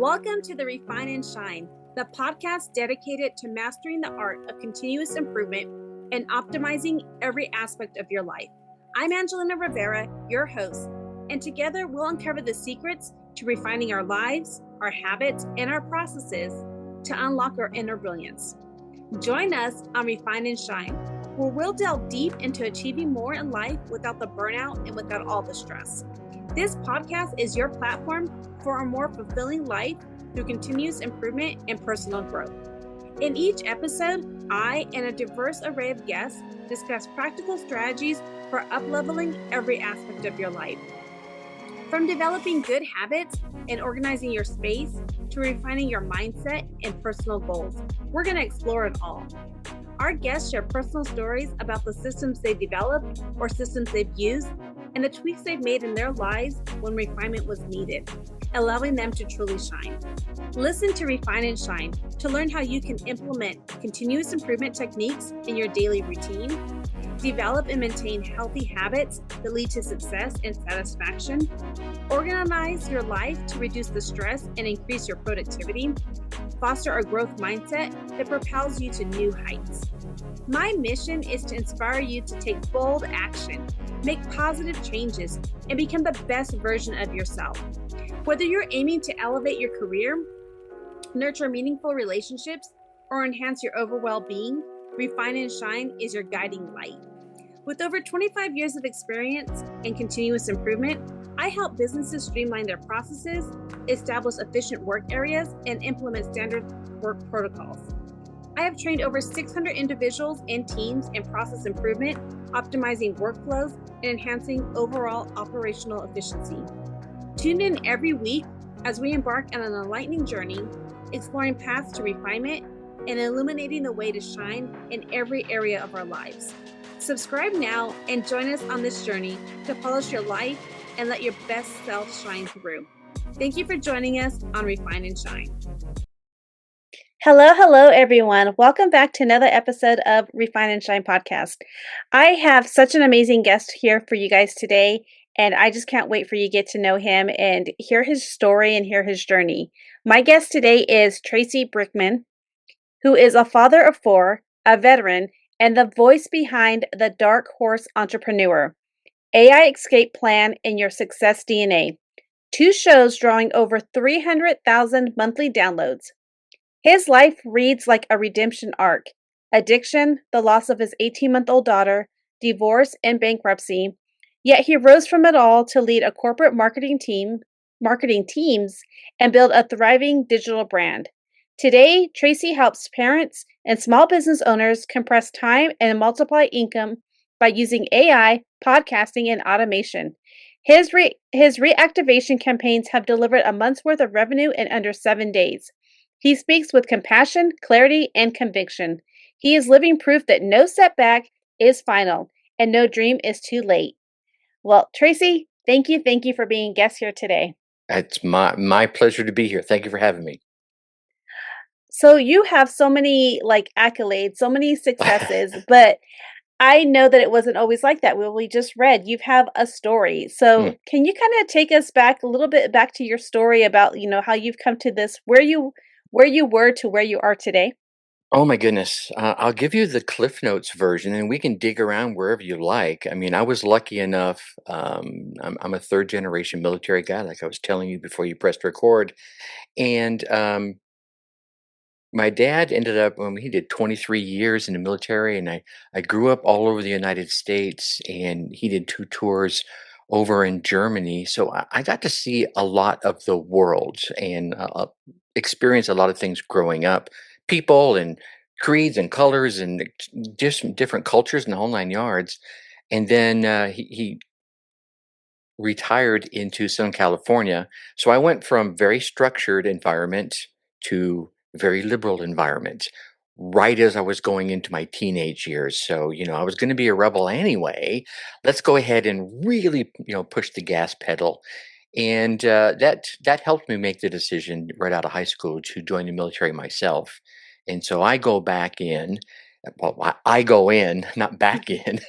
Welcome to the Refine and Shine, the podcast dedicated to mastering the art of continuous improvement and optimizing every aspect of your life. I'm Angelina Rivera, your host, and together we'll uncover the secrets to refining our lives, our habits, and our processes to unlock our inner brilliance. Join us on Refine and Shine, where we'll delve deep into achieving more in life without the burnout and without all the stress. This podcast is your platform for a more fulfilling life through continuous improvement and personal growth. In each episode, I and a diverse array of guests discuss practical strategies for up-leveling every aspect of your life. From developing good habits and organizing your space to refining your mindset and personal goals, we're going to explore it all. Our guests share personal stories about the systems they've developed or systems they've used and the tweaks they've made in their lives when refinement was needed, allowing them to truly shine. Listen to Refine and Shine to learn how you can implement continuous improvement techniques in your daily routine, develop and maintain healthy habits that lead to success and satisfaction, organize your life to reduce the stress and increase your productivity, foster a growth mindset that propels you to new heights. My mission is to inspire you to take bold action, make positive changes, and become the best version of yourself. Whether you're aiming to elevate your career, nurture meaningful relationships, or enhance your overall well-being, Refine and Shine is your guiding light. With over 25 years of experience in continuous improvement, I help businesses streamline their processes, establish efficient work areas, and implement standard work protocols. I have trained over 600 individuals and teams in process improvement, optimizing workflows, and enhancing overall operational efficiency. Tune in every week as we embark on an enlightening journey, exploring paths to refinement and illuminating the way to shine in every area of our lives. Subscribe now and join us on this journey to polish your life and let your best self shine through. Thank you for joining us on Refine and Shine. Hello, everyone. Welcome back to another episode of Refine and Shine podcast. I have such an amazing guest here for you guys today, and I just can't wait for you to get to know him and hear his story and hear his journey. My guest today is Tracy Brickman, who is a father of four, a veteran, and the voice behind the Dark Horse Entrepreneur, AI Escape Plan, and Your Success DNA, 2 shows drawing over 300,000 monthly downloads. His life reads like a redemption arc: addiction, the loss of his 18-month-old daughter, divorce, and bankruptcy. Yet he rose from it all to lead a corporate marketing teams, and build a thriving digital brand. Today, Tracy helps parents and small business owners compress time and multiply income by using AI, podcasting, and automation. His reactivation campaigns have delivered a month's worth of revenue in under 7 days. He speaks with compassion, clarity, and conviction. He is living proof that no setback is final and no dream is too late. Well, Tracy, thank you for being a guest here today. It's my pleasure to be here. Thank you for having me. So you have so many accolades, so many successes, but I know that it wasn't always like that. We just read, you have a story. So can you kind of take us back a little bit back to your story about, how you've come to this, where you were to where you are today? Oh my goodness. I'll give you the Cliff Notes version and we can dig around wherever you like. I mean, I was lucky enough. I'm a third generation military guy, like I was telling you before you pressed record. And my dad ended up, he did 23 years in the military, and I grew up all over the United States, and he did 2 tours over in Germany. So I got to see a lot of the world and experience a lot of things growing up, people and creeds and colors and just different cultures and the whole 9 yards. And then he retired into Southern California. So I went from very structured environment to very liberal environment right as I was going into my teenage years. So, I was going to be a rebel anyway. Let's go ahead and really, push the gas pedal. And that helped me make the decision right out of high school to join the military myself. And so I go back in. Well, I go in, not back in.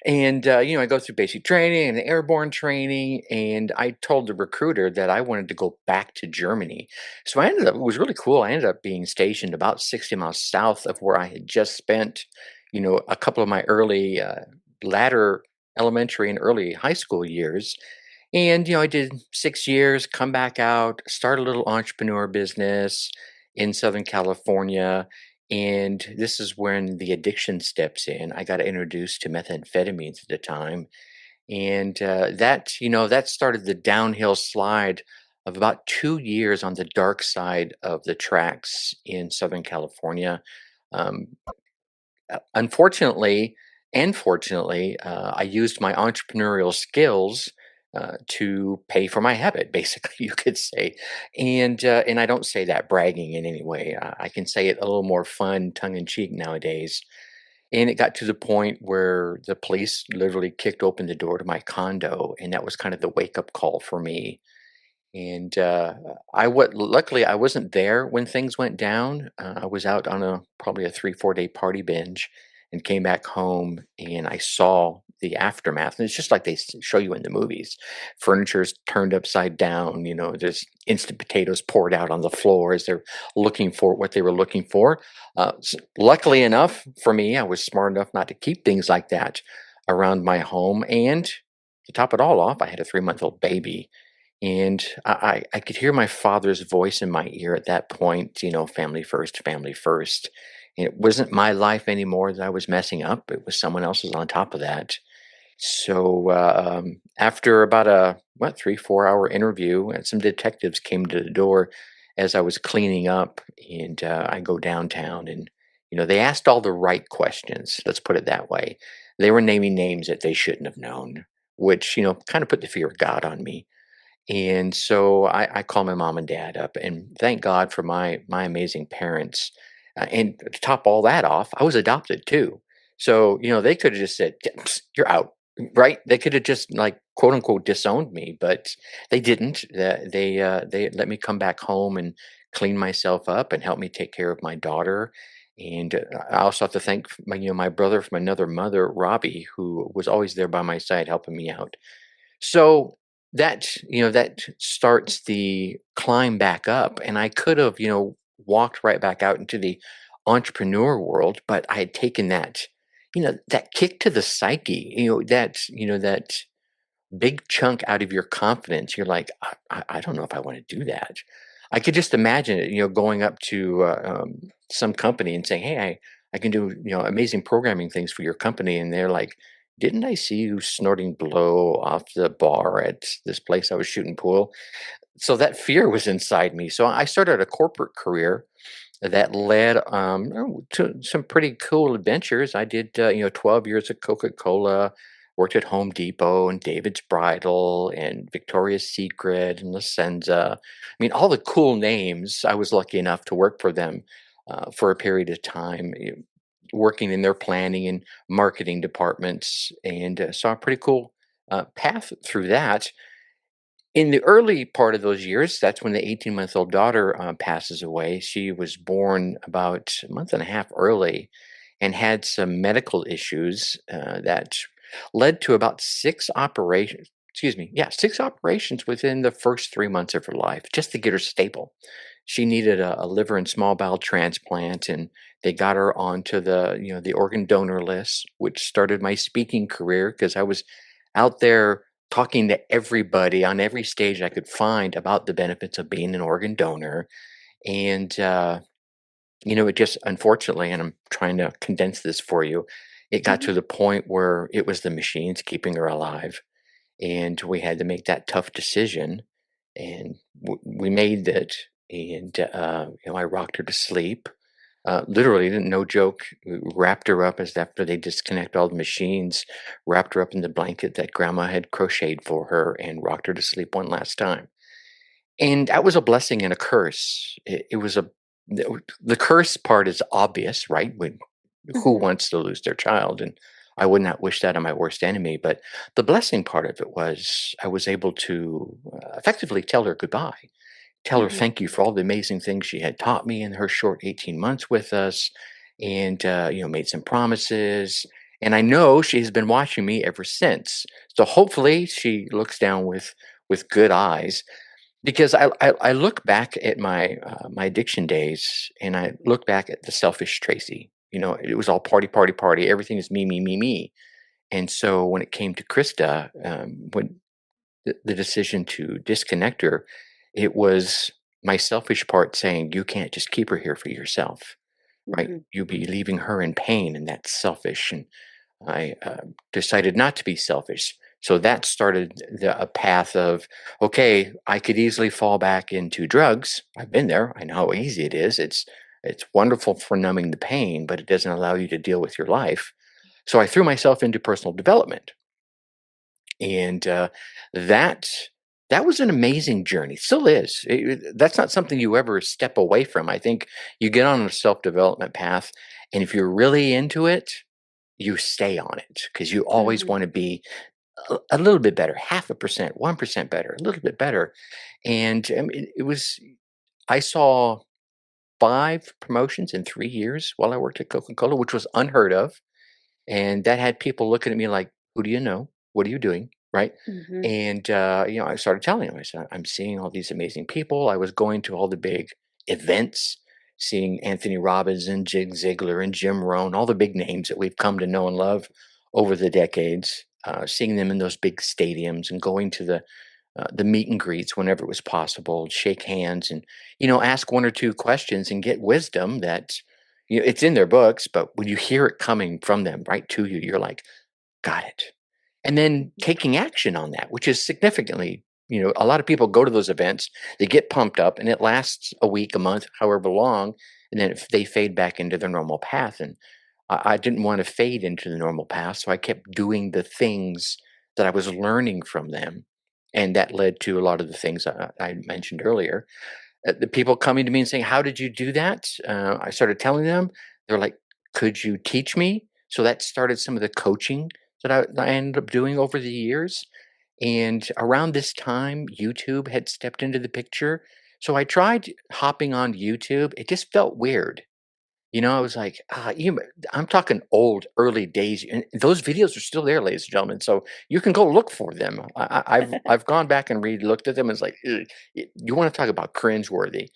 And, I go through basic training and airborne training, and I told the recruiter that I wanted to go back to Germany. So I ended up, it was really cool. I ended up being stationed about 60 miles south of where I had just spent, a couple of my early, latter elementary and early high school years. And, I did 6 years, come back out, start a little entrepreneur business in Southern California. And this is when the addiction steps in. I got introduced to methamphetamines at the time. And that started the downhill slide of about 2 years on the dark side of the tracks in Southern California. Um, Unfortunately and fortunately, I used my entrepreneurial skills to pay for my habit, basically, you could say. And I don't say that bragging in any way. I can say it a little more fun, tongue in cheek nowadays. And it got to the point where the police literally kicked open the door to my condo, and that was kind of the wake up call for me. And luckily I wasn't there when things went down. I was out on probably a 3 4 day party binge, and came back home, and I saw the aftermath. And it's just like they show you in the movies. Furniture's turned upside down. There's instant potatoes poured out on the floor as they're looking for what they were looking for. Luckily enough for me, I was smart enough not to keep things like that around my home. And to top it all off, I had a 3 month old baby, and I could hear my father's voice in my ear at that point, family first, family first. And it wasn't my life anymore that I was messing up. It was someone else's on top of that. So after about a 3 4 hour interview, and some detectives came to the door as I was cleaning up, and I go downtown, and they asked all the right questions. Let's put it that way. They were naming names that they shouldn't have known, which kind of put the fear of God on me. And so I call my mom and dad up, and thank God for my amazing parents. And to top all that off, I was adopted too. So they could have just said, "Yeah, psst, you're out," right? They could have just like quote unquote disowned me, but they didn't. They let me come back home and clean myself up and help me take care of my daughter. And I also have to thank my brother from another mother, Robbie, who was always there by my side helping me out. So that starts the climb back up, and I could have, walked right back out into the entrepreneur world, but I had taken that kick to the psyche, that big chunk out of your confidence. You're like, I don't know if I want to do that. I could just imagine it, going up to some company and saying, "Hey, I can do amazing programming things for your company," and they're like, "Didn't I see you snorting blow off the bar at this place I was shooting pool?" So that fear was inside me. So I started a corporate career that led to some pretty cool adventures. I did 12 years at Coca-Cola, worked at Home Depot and David's Bridal and Victoria's Secret and La Senza. I mean, all the cool names. I was lucky enough to work for them for a period of time, working in their planning and marketing departments, and saw a pretty cool path through that. In the early part of those years, that's when the 18-month-old daughter passes away. She was born about a month and a half early and had some medical issues that led to about 6 operations. Excuse me, yeah, 6 operations within the first 3 months of her life just to get her stable. She needed a liver and small bowel transplant, and they got her onto the organ donor list, which started my speaking career because I was out there talking to everybody on every stage I could find about the benefits of being an organ donor. And, it just unfortunately, and I'm trying to condense this for you, it got Mhm. to the point where it was the machines keeping her alive. And we had to make that tough decision. And we made it. And, I rocked her to sleep. Literally, no joke, wrapped her up as after they disconnect all the machines, wrapped her up in the blanket that grandma had crocheted for her and rocked her to sleep one last time. And that was a blessing and a curse. It was the curse part is obvious, right? Who Mhm. wants to lose their child? And I would not wish that on my worst enemy. But the blessing part of it was I was able to effectively tell her goodbye, tell her Mhm. thank you for all the amazing things she had taught me in her short 18 months with us, and made some promises. And I know she's been watching me ever since. So hopefully she looks down with good eyes, because I look back at my addiction days, and I look back at the selfish Tracy. It was all party, party, party. Everything is me, me, me, me. And so when it came to Krista, when the decision to disconnect her, it was my selfish part saying, "You can't just keep her here for yourself, right? Mhm. You'll be leaving her in pain, and that's selfish." And I decided not to be selfish. So that started a path of, okay, I could easily fall back into drugs. I've been there. I know how easy it is. It's wonderful for numbing the pain, but it doesn't allow you to deal with your life. So I threw myself into personal development, and that that was an amazing journey. Still is. That's not something you ever step away from. I think you get on a self development path, and if you're really into it, you stay on it because you always Mhm. want to be a little bit better, half a percent, 1% better, a little bit better. And I mean, it was. I saw 5 promotions in 3 years while I worked at Coca Cola, which was unheard of. And that had people looking at me like, "Who do you know? What are you doing?" Right? Mhm. And I started telling them. I said, "I'm seeing all these amazing people. I was going to all the big events, seeing Anthony Robbins and Zig Ziglar and Jim Rohn, all the big names that we've come to know and love over the decades. Seeing them in those big stadiums and going to the meet and greets whenever it was possible, shake hands, and ask one or two questions and get wisdom that it's in their books, but when you hear it coming from them right to you, you're like, got it. And then taking action on that, which is significantly, a lot of people go to those events, they get pumped up, and it lasts a week, a month, however long, and then they fade back into their normal path. And I didn't want to fade into the normal path, so I kept doing the things that I was learning from them, and that led to a lot of the things I mentioned earlier. The people coming to me and saying, "How did you do that?" I started telling them. They're like, "Could you teach me?" So that started some of the coaching that I ended up doing over the years. And around this time, YouTube had stepped into the picture. So I tried hopping on YouTube. It just felt weird. I was like, I'm talking old, early days, and those videos are still there, ladies and gentlemen. So you can go look for them. I've gone back and looked at them, and it's like, "Ugh, you want to talk about cringeworthy?"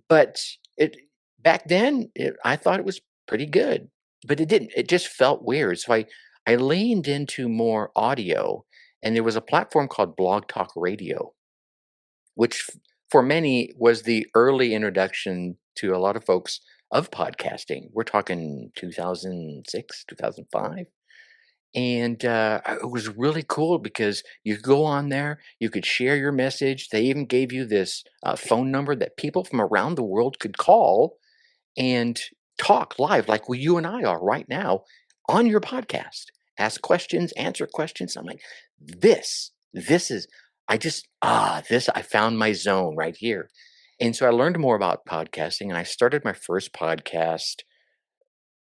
But it back then, I thought it was pretty good, but it didn't. It just felt weird. So I leaned into more audio, and there was a platform called Blog Talk Radio, which for many was the early introduction to a lot of folks of podcasting. We're talking 2006, 2005. And it was really cool because you could go on there, you could share your message. They even gave you this phone number that people from around the world could call and talk live like you and I are right now on your podcast. Ask questions, answer questions. I'm like, this is, I found my zone right here. And so I learned more about podcasting, and I started my first podcast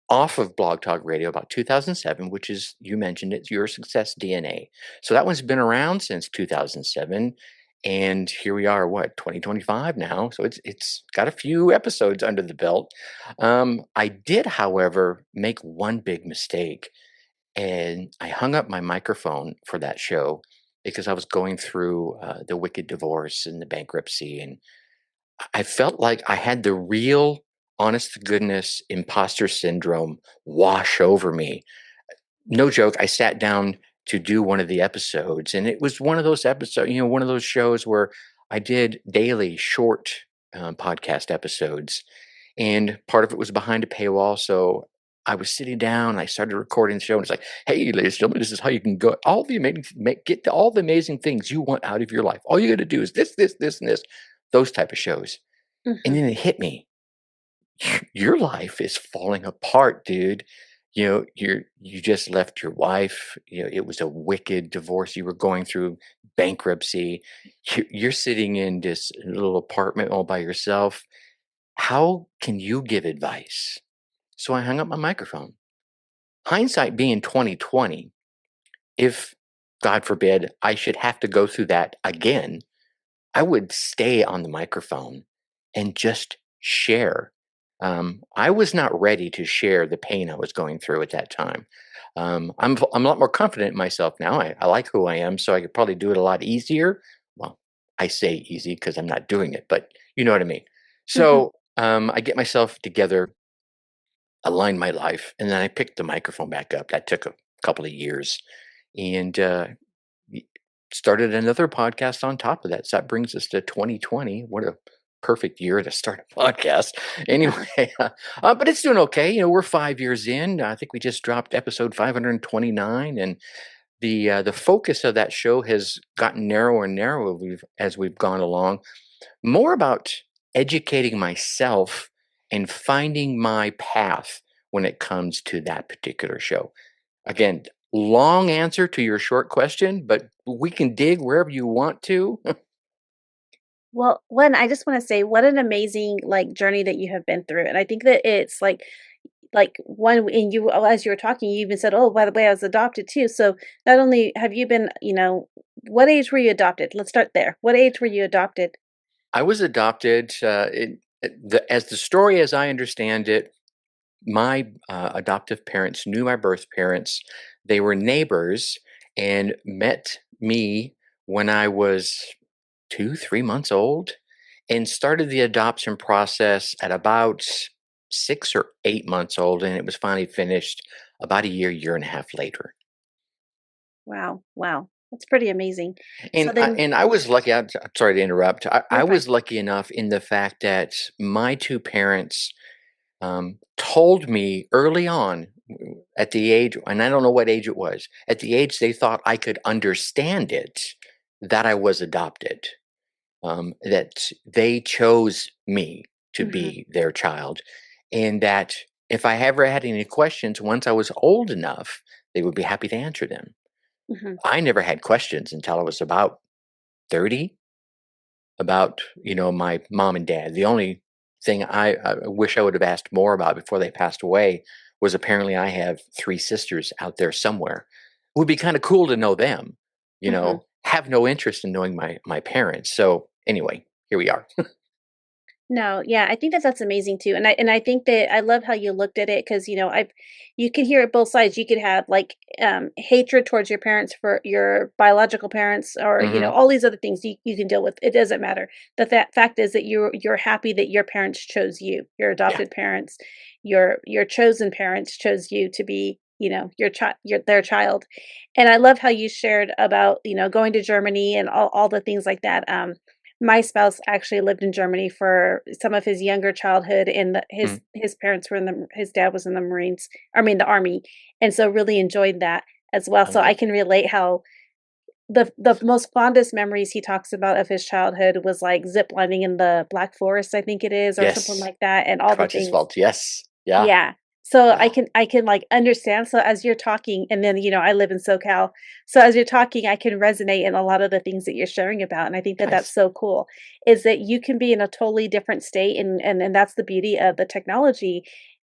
off of Blog Talk Radio about 2007, which is, you mentioned it, Your Success DNA. So that one's been around since 2007. And here we are, what, 2025 now. So it's got a few episodes under the belt. I did, however, make one big mistake, and I hung up my microphone for that show because I was going through the wicked divorce and the bankruptcy, and I felt like I had the real, honest to goodness imposter syndrome wash over me. No joke. I sat down to do one of the episodes, and it was one of those episodes, one of those shows where I did daily short podcast episodes, and part of it was behind a paywall. So I was sitting down, I started recording the show, and it's like, "Hey, ladies and gentlemen, this is how you can go all the amazing, get to all the amazing things you want out of your life. All you got to do is this, this, this, and this." Those type of shows. And Mhm. then it hit me. Your life is falling apart, dude. You just left your wife. It was a wicked divorce you were going through, bankruptcy. You're sitting in this little apartment all by yourself. How can you give advice? So I hung up my microphone. Hindsight being 2020, if God forbid I should have to go through that again, I would stay on the microphone and just share. I was not ready to share the pain I was going through at that time. I'm a lot more confident in myself now. I like who I am, so I could probably do it a lot easier. Well, I say easy because I'm not doing it, but you know what I mean. Hmm. So I get myself together, align my life, and then I picked the microphone back up. That took a couple of years, and y- started another podcast on top of that. So that brings us to 2020. What a perfect year to start a podcast. Anyway, but it's doing okay. We're 5 years in. I think we just dropped episode 529, and the focus of that show has gotten narrower and narrower as we've gone along. More about educating myself and finding my path when it comes to that particular show. Again, long answer to your short question, but we can dig wherever you want to. Well, one, I just want to say what an amazing like journey that you have been through. And I think that it's like one and you as you were talking, you even said, "Oh, by the way, I was adopted too." So not only have you been, what age were you adopted? Let's start there. What age were you adopted? I was adopted. As the story, as I understand it, my adoptive parents knew my birth parents. They were neighbors and met me when I was 2, 3 months old, and started the adoption process at about 6 or 8 months old, and it was finally finished about a year and a half later. Wow, wow. That's pretty amazing. So And I was lucky. I'm sorry to interrupt. I you're fine. was lucky enough in the fact that my two parents told me early on at the age, and I don't know what age it was, at the age they thought I could understand it, that I was adopted. That they chose me to Mhm, be their child, and that if I ever had any questions once I was old enough, they would be happy to answer them. mhm, I never had questions until I was about 30 about, my mom and dad. The only thing I wish I would have asked more about before they passed away was apparently I have three sisters out there somewhere. It would be kind of cool to know them, mhm. have no interest in knowing my parents. So anyway, here we are. No, yeah, I think that that's amazing too, and I think that I love how you looked at it because I've you can hear it both sides. You could have like hatred towards your parents for your biological parents, or Hmm. all these other things you can deal with. It doesn't matter. That fact is that you're happy that your parents chose you, your Yeah. adopted parents, your chosen parents chose you to be your child, your their child, and I love how you shared about going to Germany and all the things like that. My spouse actually lived in Germany for some of his younger childhood, and Mm. his parents were his dad was in the Marines, I mean the Army, and so really enjoyed that as well. Oh So I yeah. can relate how the most fondest memories he talks about of his childhood was like zip lining in the Black Forest, I think it is, or something Yes. like that, and all the things. Fault. Yes. Yeah. Yeah. So Yeah. I can, like, understand, so as you're talking and then, I live in SoCal, so as you're talking, I can resonate in a lot of the things that you're sharing about, and I think that that's Nice. so cool, is that you can be in a totally different state, and that's the beauty of the technology,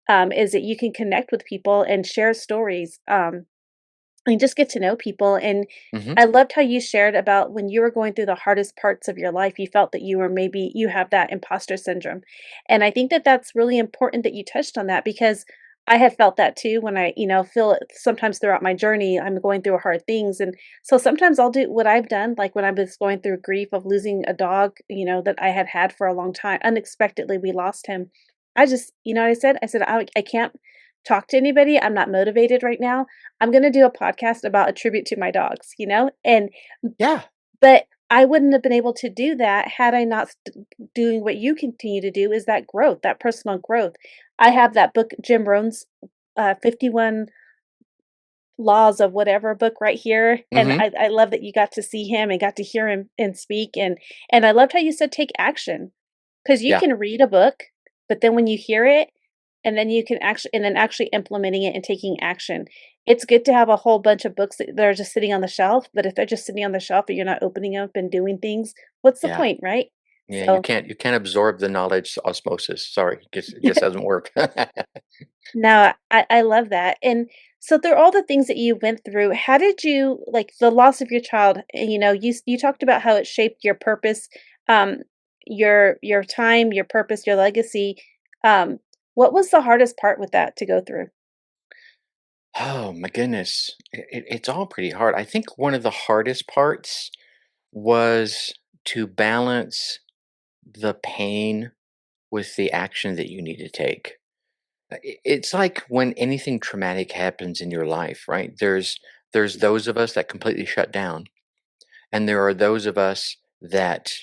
is that you can connect with people and share stories, and just get to know people. And Hmm. I loved how you shared about when you were going through the hardest parts of your life, you felt that you have that imposter syndrome. And I think that that's really important that you touched on that because I have felt that too when I, feel it sometimes throughout my journey, I'm going through hard things. And so sometimes I'll do what I've done, like when I was going through grief of losing a dog, that I had had for a long time. Unexpectedly, we lost him. I just, what I said? I said, I can't talk to anybody. I'm not motivated right now. I'm gonna do a podcast about a tribute to my dogs, And Yeah. but I wouldn't have been able to do that had I not doing what you continue to do is that growth, that personal growth. I have that book, Jim Rohn's 51 Laws of whatever book right here. And Hmm. I love that you got to see him and got to hear him and speak. And I loved how you said take action. 'Cause you Yeah. can read a book, but then when you hear it, and then you can actually implementing it and taking action. It's good to have a whole bunch of books that are just sitting on the shelf, but if they're just sitting on the shelf and you're not opening up and doing things, what's the Yeah. point, right? Yeah. You So, can't absorb the knowledge osmosis. Sorry, it just doesn't work. no, I love that, and so through all the things that you went through, how did you like, the loss of your child, you talked about how it shaped your purpose, um, your time, your purpose, your legacy, um What was the hardest part with that to go through? Oh my goodness. It's all pretty hard. I think one of the hardest parts was to balance the pain with the action that you need to take. It's like when anything traumatic happens in your life, right? There's those of us that completely shut down, and there are those of us that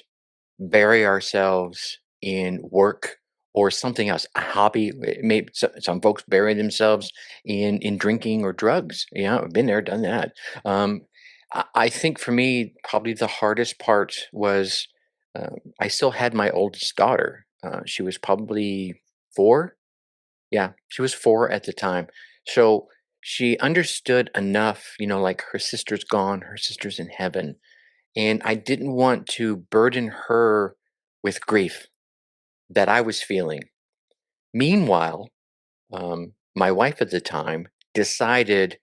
bury ourselves in work or something else, a hobby. Maybe some folks bury themselves in drinking or drugs. Yeah, I've been there, done that. Um, I think for me, probably the hardest part was I still had my oldest daughter. She was probably 4. Yeah, she was 4 at the time. So she understood enough, like her sister's gone, her sister's in heaven, and I didn't want to burden her with grief that I was feeling. Meanwhile, my wife at the time decided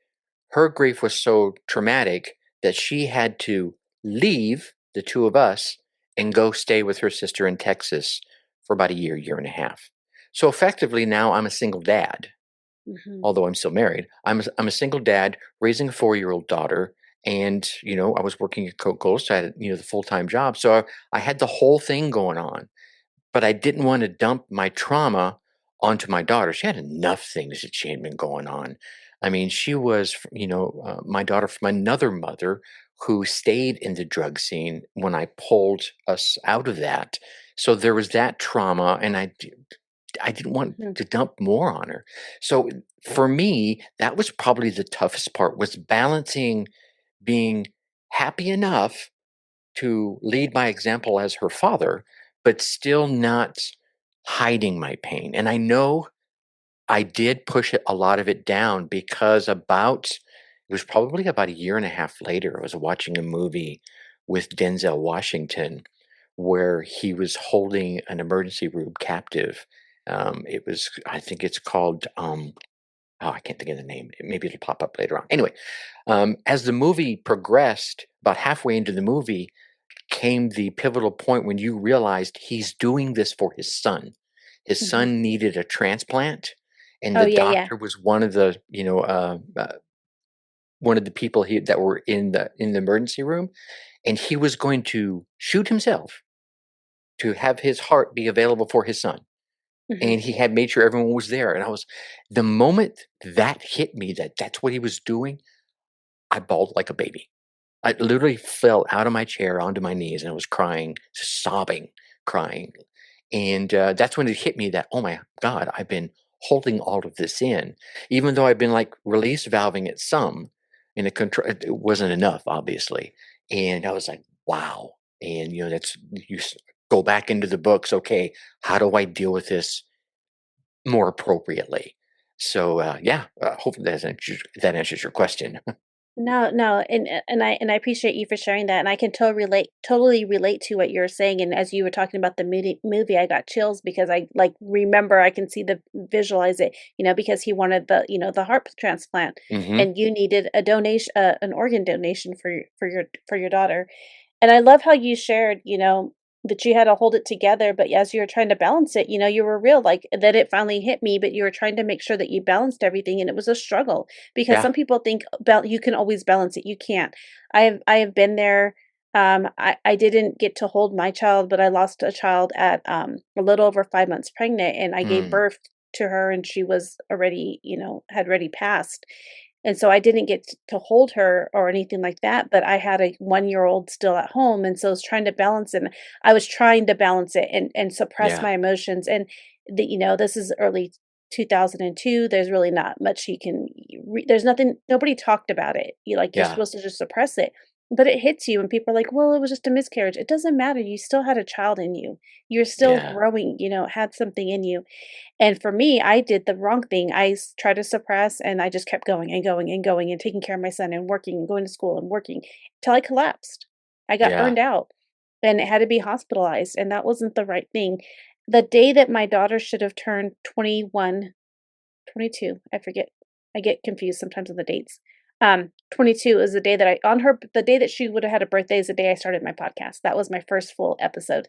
her grief was so traumatic that she had to leave the 2 of us and go stay with her sister in Texas for about a year, year and a half. So effectively, now I'm a single dad, Mhm. although I'm still married. I'm a single dad raising a 4-year-old daughter, and I was working at Coca-Cola, so I had the full time job, so I had the whole thing going on. But I didn't want to dump my trauma onto my daughter. She had enough things that she had been going on. I mean, she was, my daughter from another mother who stayed in the drug scene when I pulled us out of that. So there was that trauma, and I didn't want Mhm. to dump more on her. So for me, that was probably the toughest part, was balancing being happy enough to lead by example as her father, but still not hiding my pain. And I know I did push a lot of it down because it was probably about a year and a half later, I was watching a movie with Denzel Washington where he was holding an emergency room captive. I think it's called, oh, I can't think of the name. Maybe it'll pop up later on. Anyway, as the movie progressed, about halfway into the movie, came the pivotal point when you realized he's doing this for his son. His Mhm. son needed a transplant, and Oh, the yeah, yeah. doctor was one of the people that were in the emergency room, and he was going to shoot himself to have his heart be available for his son. Mhm. And he had made sure everyone was there. And the moment that hit me, that that's what he was doing, I bawled like a baby. I literally fell out of my chair onto my knees and I was crying, sobbing, crying. And that's when it hit me that, oh my God, I've been holding all of this in, even though I've been like release valving it some, and it wasn't enough, obviously. And I was like, wow. And go back into the books. Okay, how do I deal with this more appropriately? So yeah, hopefully that answers your question. No, no, and I appreciate you for sharing that, and I can totally relate to what you're saying. And as you were talking about the movie, I got chills because I like remember I can see the visualize it, because he wanted the heart transplant, Hmm. and you needed a donation, an organ donation for your daughter. And I love how you shared, that you had to hold it together, but as you were trying to balance it, you were real, like that it finally hit me, but you were trying to make sure that you balanced everything. And it was a struggle because Yeah. some people think about you can always balance it. You can't. I have been there. I didn't get to hold my child, but I lost a child at a little over 5 months pregnant, and I gave Mm, birth to her, and she was already, had already passed. And so I didn't get to hold her or anything like that, but I had a 1-year-old still at home, and so I was trying to balance it. And I was trying to balance it and suppress yeah. my emotions. And this is early 2002. There's really not much you can there's nothing, nobody talked about it. You're Yeah. supposed to just suppress it. But it hits you and people are like, "Well, it was just a miscarriage." It doesn't matter. You still had a child in you. You're still Yeah. growing, had something in you. And for me, I did the wrong thing. tried to suppress and I just kept going and going and going and taking care of my son and working and going to school and working till I collapsed. I got Yeah. burned out and it had to be hospitalized, and that wasn't the right thing. The day that my daughter should have turned 21, 22, I forget. I get confused sometimes on the dates. 22 is the day that the day that she would have had a birthday is the day I started my podcast. That was my first full episode,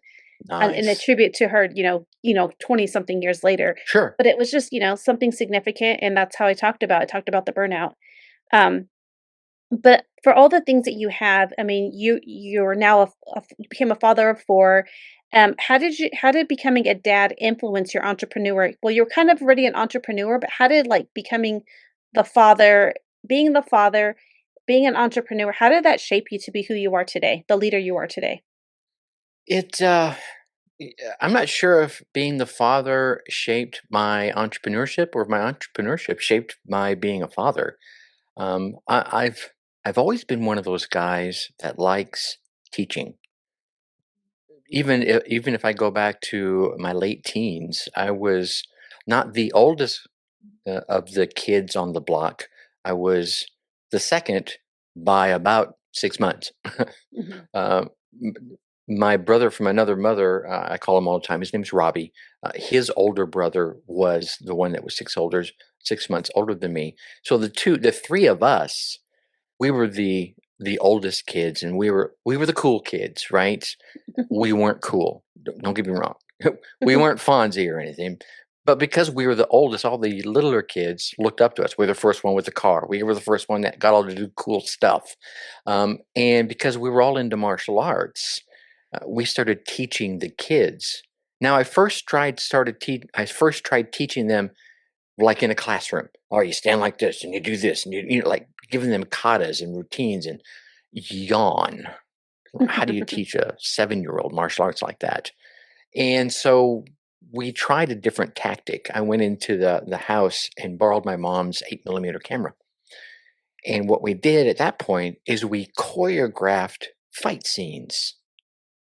and in a Nice. tribute to her, 20 something years later. Sure. But it was just, something significant, and that's how I talked about it. I talked about the burnout. Um, but for all the things that you have, I mean, you're now you became a father of four. How did becoming a dad influence your entrepreneur? Well, you're kind of already an entrepreneur, but how did like becoming the father, being the father, being an entrepreneur, how did that shape you to be who you are today, the leader you are today? It I'm not sure if being the father shaped my entrepreneurship or if my entrepreneurship shaped my being a father. I've always been one of those guys that likes teaching. Even if I go back to my late teens, I was not the oldest of the kids on the block. I was the second by about 6 months. Mhm. Uh, m- my brother from another mother, I call him all the time. His name's Robbie. His older brother was the one that was 6 months older than me. So the three of us, we were the oldest kids, and we were the cool kids, right? We weren't cool. Don't get me wrong. We weren't Fonzie or anything, but because we were the oldest, all the littler kids looked up to us. We were the first one with the car. We were the first one that got all to do cool stuff, and because we were all into martial arts, we started teaching the kids. Now, I first tried teaching them like in a classroom. Oh, you stand like this and you do this and like giving them katas and routines and yawn. How do you teach a 7-year-old martial arts like that? And so we tried a different tactic. I went into the house and borrowed my mom's 8 millimeter camera. And what we did at that point is we choreographed fight scenes,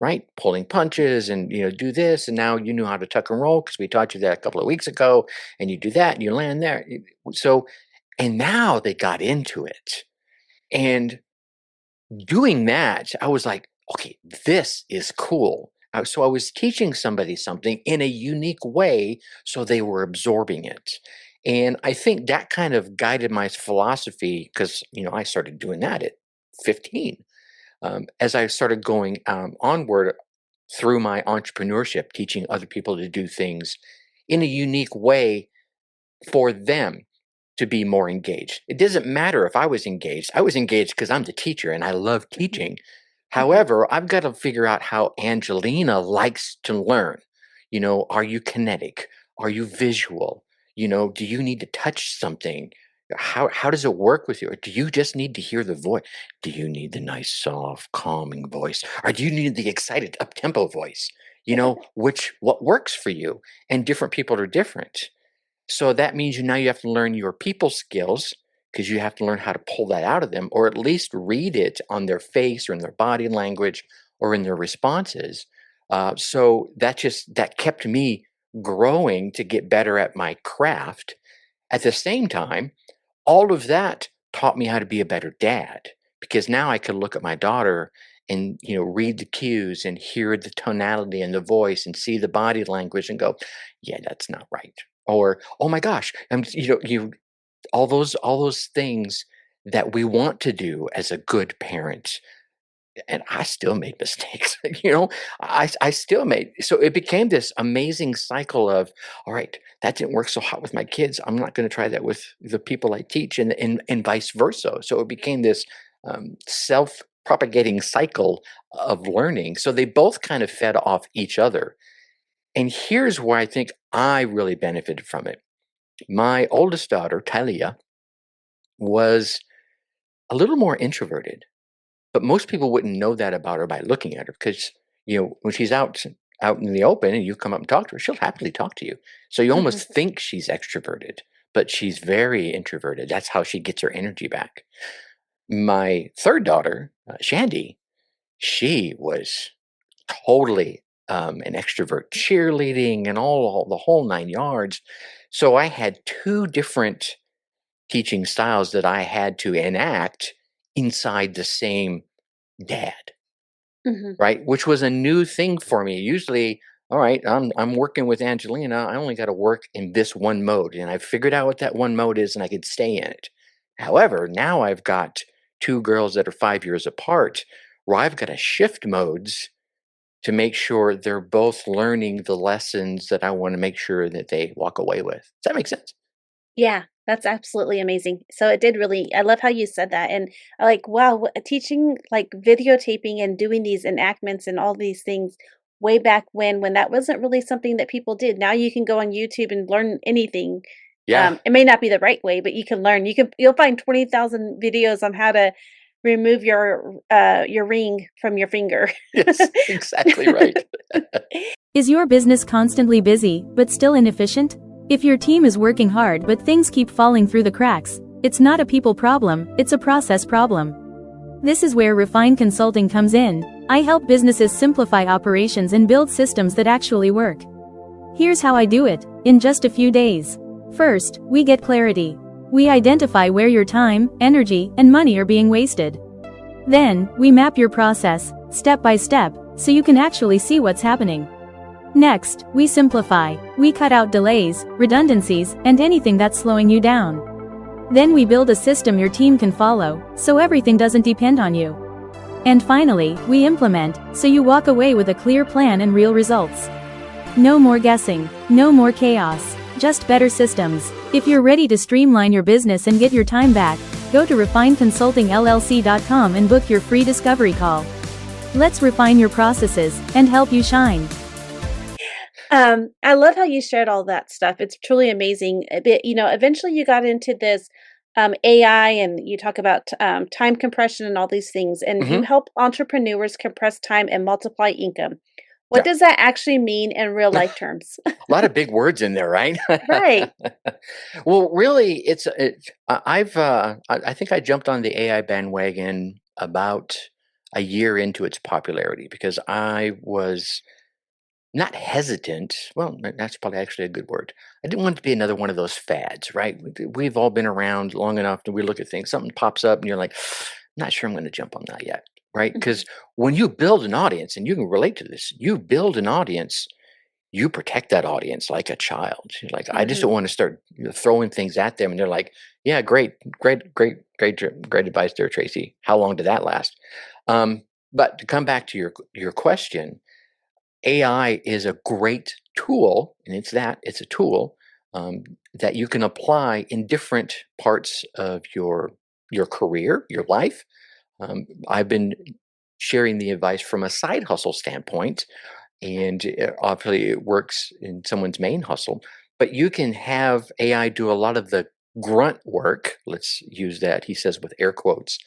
right? Pulling punches and do this, and now you knew how to tuck and roll because we taught you that a couple of weeks ago, and you do that and you land there. So, and now they got into it. And doing that, I was like, okay, this is cool. So I was teaching somebody something in a unique way, so they were absorbing it. And I think that kind of guided my philosophy because, I started doing that at 15. As I started going onward through my entrepreneurship, teaching other people to do things in a unique way for them to be more engaged. It doesn't matter if I was engaged. I was engaged because I'm the teacher and I love Mhm. teaching. Mhm. However, I've got to figure out how Angelina likes to learn. Are you kinetic? Are you visual? Do you need to touch something? How does it work with you? Or do you just need to hear the voice? Do you need the nice, soft, calming voice? Or do you need the excited, up tempo voice? What works for you? And different people are different. So that means now you have to learn your people skills because you have to learn how to pull that out of them or at least read it on their face or in their body language or in their responses. So that kept me growing to get better at my craft. At the same time, all of that taught me how to be a better dad because now I could look at my daughter and read the cues and hear the tonality and the voice and see the body language and go, yeah, that's not right. Or, oh my gosh, you all those things that we want to do as a good parent, and I still made mistakes. I still made, so it became this amazing cycle of, all right, that didn't work so hot with my kids. I'm not going to try that with the people I teach, and vice versa. So it became this self propagating cycle of learning. So they both kind of fed off each other. And here's where I think I really benefited from it. My oldest daughter, Talia, was a little more introverted. But most people wouldn't know that about her by looking at her because, when she's out in the open and you come up and talk to her, she'll happily talk to you. So you Mhm. almost think she's extroverted, but she's very introverted. That's how she gets her energy back. My third daughter, Shandy, she was totally an extrovert, cheerleading and all the whole 9 yards. So I had two different teaching styles that I had to enact inside the same dad, Mhm. right? Which was a new thing for me. Usually, all right, I'm working with Angelina. I only got to work in this one mode, and I figured out what that one mode is, and I could stay in it. However, now I've got two girls that are 5 years apart where I've got to shift modes to make sure they're both learning the lessons that I want to make sure that they walk away with. Does that make sense? Yeah, that's absolutely amazing. So it did really I love how you said that, and I like, wow, teaching, like, videotaping and doing these enactments and all these things way back when that wasn't really something that people did. Now you can go on YouTube and learn anything. Yeah. It may not be the right way, but you can learn. You'll find 20,000 videos on how to remove your ring from your finger. Yes, exactly right. Is your business constantly busy, but still inefficient? If your team is working hard but things keep falling through the cracks, it's not a people problem, it's a process problem. This is where Refine Consulting comes in. I help businesses simplify operations and build systems that actually work. Here's how I do it, in just a few days. First, we get clarity. We identify where your time, energy, and money are being wasted. Then, we map your process, step by step, so you can actually see what's happening. Next, we simplify. We cut out delays, redundancies, and anything that's slowing you down. Then we build a system your team can follow, so everything doesn't depend on you. And finally, we implement, so you walk away with a clear plan and real results. No more guessing, no more chaos, just better systems. If you're ready to streamline your business and get your time back, go to refineconsultingllc.com and book your free discovery call. Let's refine your processes and help you shine. I love how you shared all that stuff. It's truly amazing. But, eventually you got into this AI, and you talk about time compression and all these things, and you Hmm. help entrepreneurs compress time and multiply income. What Yeah. does that actually mean in real life terms? A lot of big words in there, right? Right. Well, really, I think I jumped on the AI bandwagon about a year into its popularity because I was not hesitant. Well, that's probably actually a good word. I didn't want it to be another one of those fads, right? We've all been around long enough that we look at things, something pops up, and you're like, not sure I'm going to jump on that yet, right? Mhm. Because when you build an audience, and you can relate to this, you build an audience, you protect that audience like a child. You're like, I just don't Mhm. want to start throwing things at them, and they're like, yeah, great, great, great, great, great advice there, Tracy. How long did that last? Um, but to come back to your question, AI is a great tool, and it's a tool um, that you can apply in different parts of your career, your life. I've been sharing the advice from a side hustle standpoint, and obviously it works in someone's main hustle. But you can have AI do a lot of the grunt work. Let's use that, he says with air quotes,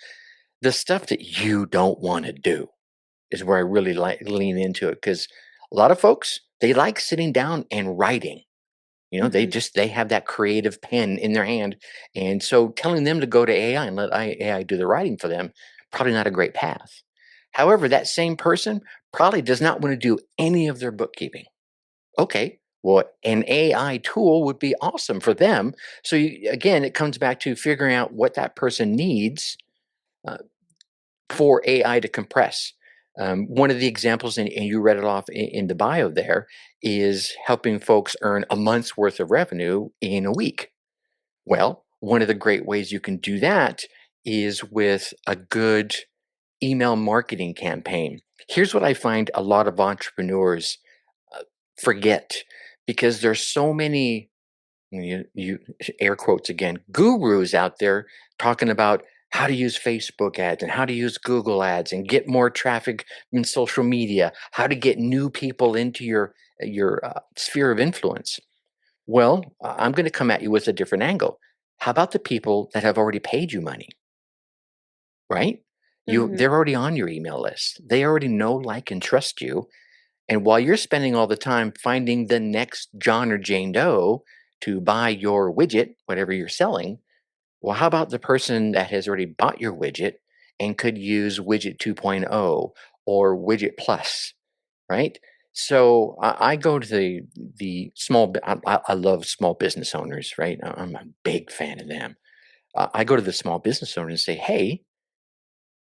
the stuff that you don't want to do is where I really like lean into it because a lot of folks they like sitting down and writing. Mhm. They have that creative pen in their hand, and so telling them to go to AI and let AI do the writing for them probably not a great path. However, that same person probably does not want to do any of their bookkeeping. Okay, well, an AI tool would be awesome for them. So again, it comes back to figuring out what that person needs uh, for AI to compress. One of the examples, and you read it off in the bio there, is helping folks earn a month's worth of revenue in a week. Well, one of the great ways you can do that is with a good email marketing campaign. Here's what I find a lot of entrepreneurs uh, forget because there's so many you air quotes again gurus out there talking about how to use Facebook ads and how to use Google ads and get more traffic in social media, how to get new people into your sphere of influence. Well, I'm going to come at you with a different angle. How about the people that have already paid you money, right? Mhm. They're already on your email list. They already know, like, and trust you, and while you're spending all the time finding the next John or Jane Doe to buy your widget, whatever you're selling, well, how about the person that has already bought your widget and could use widget 2.0 or widget plus, right? So I go to the small. I love small business owners, right? I'm a big fan of them. I go to the small business owner and say, "Hey,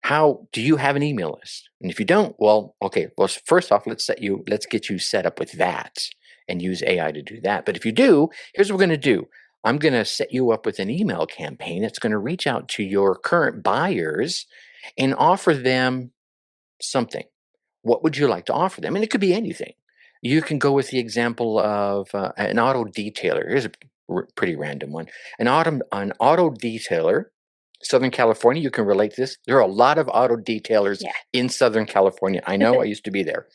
how do you have an email list? And if you don't, well, okay, well, first off, let's get you set up with that and use AI to do that. But if you do, here's what we're going to do. I'm going to set you up with an email campaign that's going to reach out to your current buyers and offer them something. What would you like to offer them? And it could be anything. You can go with the example of an auto detailer. Here's a pretty random one. An auto detailer, Southern California. You can relate to this. There are a lot of auto detailers in Southern California. I know. I used to be there.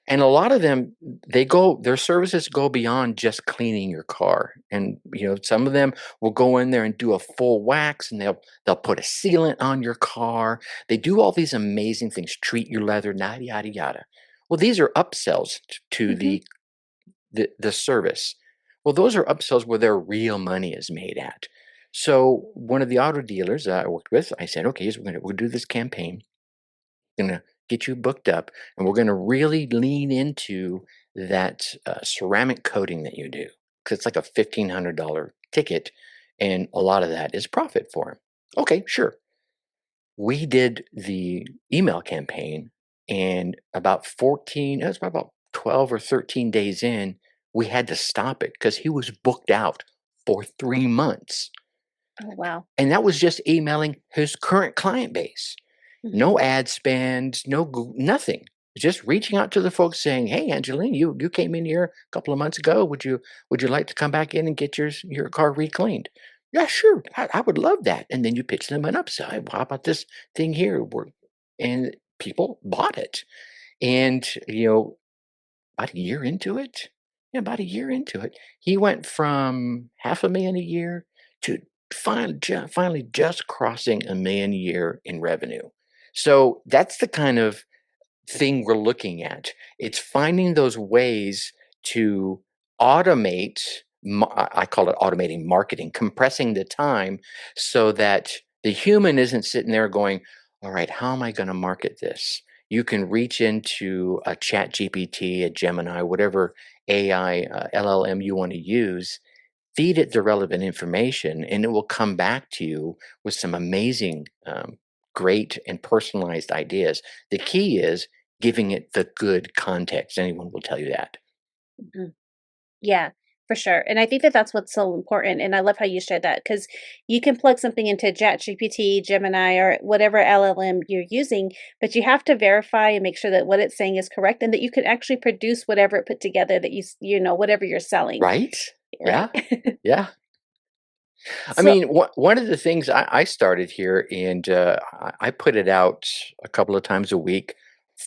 And a lot of them, their services go beyond just cleaning your car. And, some of them will go in there and do a full wax, and they'll put a sealant on your car. They do all these amazing things, treat your leather, yada, yada, yada. Well, these are upsells to the service. Well, those are upsells where their real money is made at. So one of the auto dealers that I worked with, I said, okay, so we'll do this campaign. Going to get you booked up, and we're going to really lean into that ceramic coating that you do, because it's like a $1,500 ticket, and a lot of that is profit for him. Okay, sure. We did the email campaign, and it was about 12 or 13 days in, we had to stop it because he was booked out for 3 months. Oh, wow. And that was just emailing his current client base. No ad spend, nothing. Just reaching out to the folks saying, "Hey, Angelina, you came in here a couple of months ago. Would you like to come back in and get your car recleaned?" Yeah, sure. I would love that. And then you pitch them an upside. How about this thing here? And people bought it. And about a year into it, he went from $500,000 a year to finally just crossing $1 million a year in revenue. So that's the kind of thing we're looking at. It's finding those ways to automate. I call it automating marketing, compressing the time so that the human isn't sitting there going, all right, how am I going to market this? You can reach into a chat GPT, a Gemini, whatever AI, LLM you want to use, feed it the relevant information, and it will come back to you with some amazing, great and personalized ideas. The key is giving it the good context. Anyone will tell you that. Mhm. Yeah, for sure. And I think that that's what's so important. And I love how you shared that, because you can plug something into ChatGPT, Gemini, or whatever LLM you're using, but you have to verify and make sure that what it's saying is correct and that you can actually produce whatever it put together that whatever you're selling. Right? Right. Yeah. Yeah. I So, mean, one of the things I started here, and I put it out a couple of times a week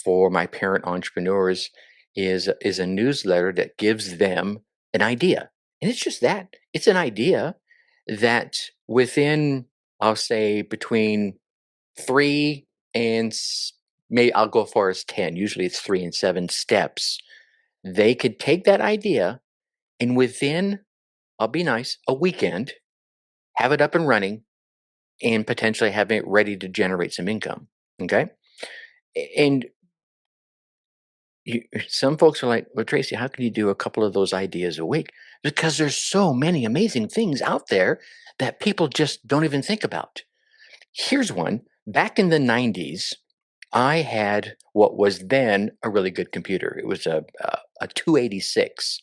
for my parent entrepreneurs, is a newsletter that gives them an idea, and it's just that it's an idea that within, I'll say, between 3 and maybe I'll go as far as 10. Usually, it's 3 and 7 steps. They could take that idea, and within, I'll be nice, a weekend, have it up and running, and potentially having it ready to generate some income. Okay. And some folks are like, well, Tracy, how can you do a couple of those ideas a week? Because there's so many amazing things out there that people just don't even think about. Here's one. Back in the 90s, I had what was then a really good computer. It was a 286.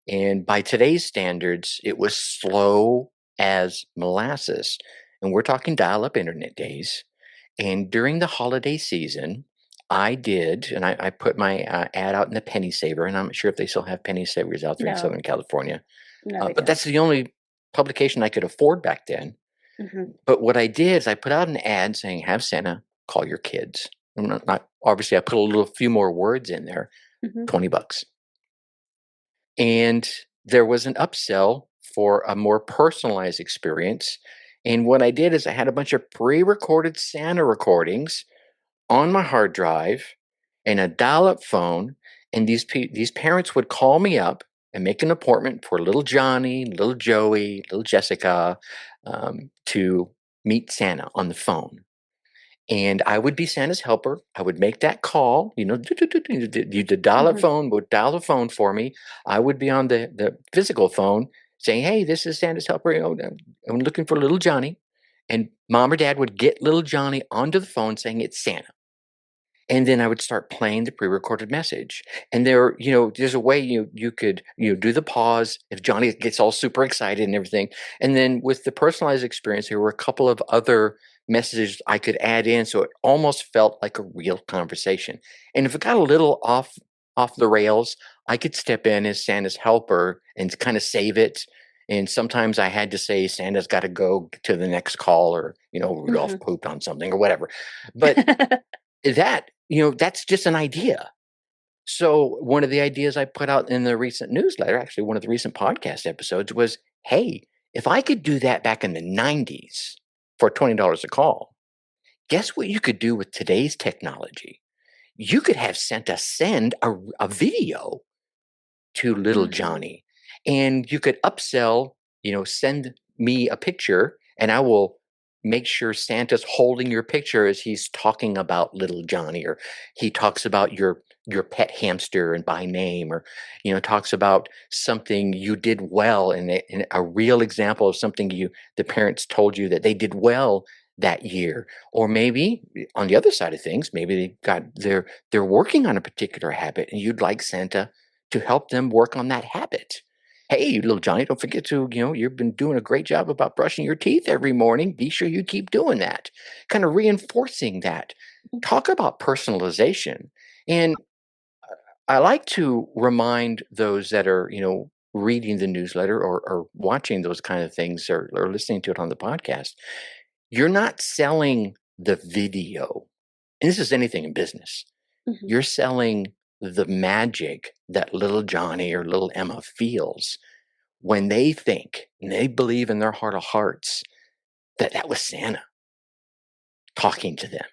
And by today's standards, it was slow as molasses. And we're talking dial up internet days. And during the holiday season, I put my ad out in the Penny Saver, and I'm not sure if they still have Penny Savers out there in no, Southern California. no, they But don't. that's the only publication I could afford back then. Mhm. But what I did is I put out an ad saying, "Have Santa call your kids." I'm not obviously I put few more words in there, Mhm. $20. And there was an upsell for a more personalized experience. And what I did is I had a bunch of pre-recorded Santa recordings on my hard drive and a dial-up phone, and these parents would call me up and make an appointment for little Johnny, little Joey, little Jessica, to meet Santa on the phone. And I would be Santa's helper. I would make that call, the dial-up Mhm. phone would dial the phone for me. I would be on the physical phone saying, "Hey, this is Santa's helper. I'm looking for little Johnny." And mom or dad would get little Johnny onto the phone saying it's Santa. And then I would start playing the pre-recorded message. And there's a way you could do the pause if Johnny gets all super excited and everything. And then with the personalized experience, there were a couple of other messages I could add in, so it almost felt like a real conversation. And if it got a little off the rails, I could step in as Santa's helper and kind of save it. And sometimes I had to say Santa's got to go to the next call, or Rudolph pooped on something or whatever. But that's just an idea. So one of the ideas I put out in the recent newsletter, actually one of the recent podcast episodes, was, hey, if I could do that back in the 90s for $20 a call, guess what you could do with today's technology? You could have Santa send a video to little Johnny, and you could upsell, send me a picture and I will make sure Santa's holding your picture as he's talking about little Johnny, or he talks about your pet hamster and by name, or talks about something you did well, and a real example of something the parents told you that they did well that year. Or maybe on the other side of things, maybe they're working on a particular habit and you'd like Santa to help them work on that habit. Hey, little Johnny, don't forget to, you've been doing a great job about brushing your teeth every morning. Be sure you keep doing that. Kind of reinforcing that. Talk about personalization. And I like to remind those that are, reading the newsletter, or watching those kind of things, or listening to it on the podcast. You're not selling the video. And this is anything in business. You're selling the magic that little Johnny or little Emma feels when they think and they believe in their heart of hearts that was Santa talking to them.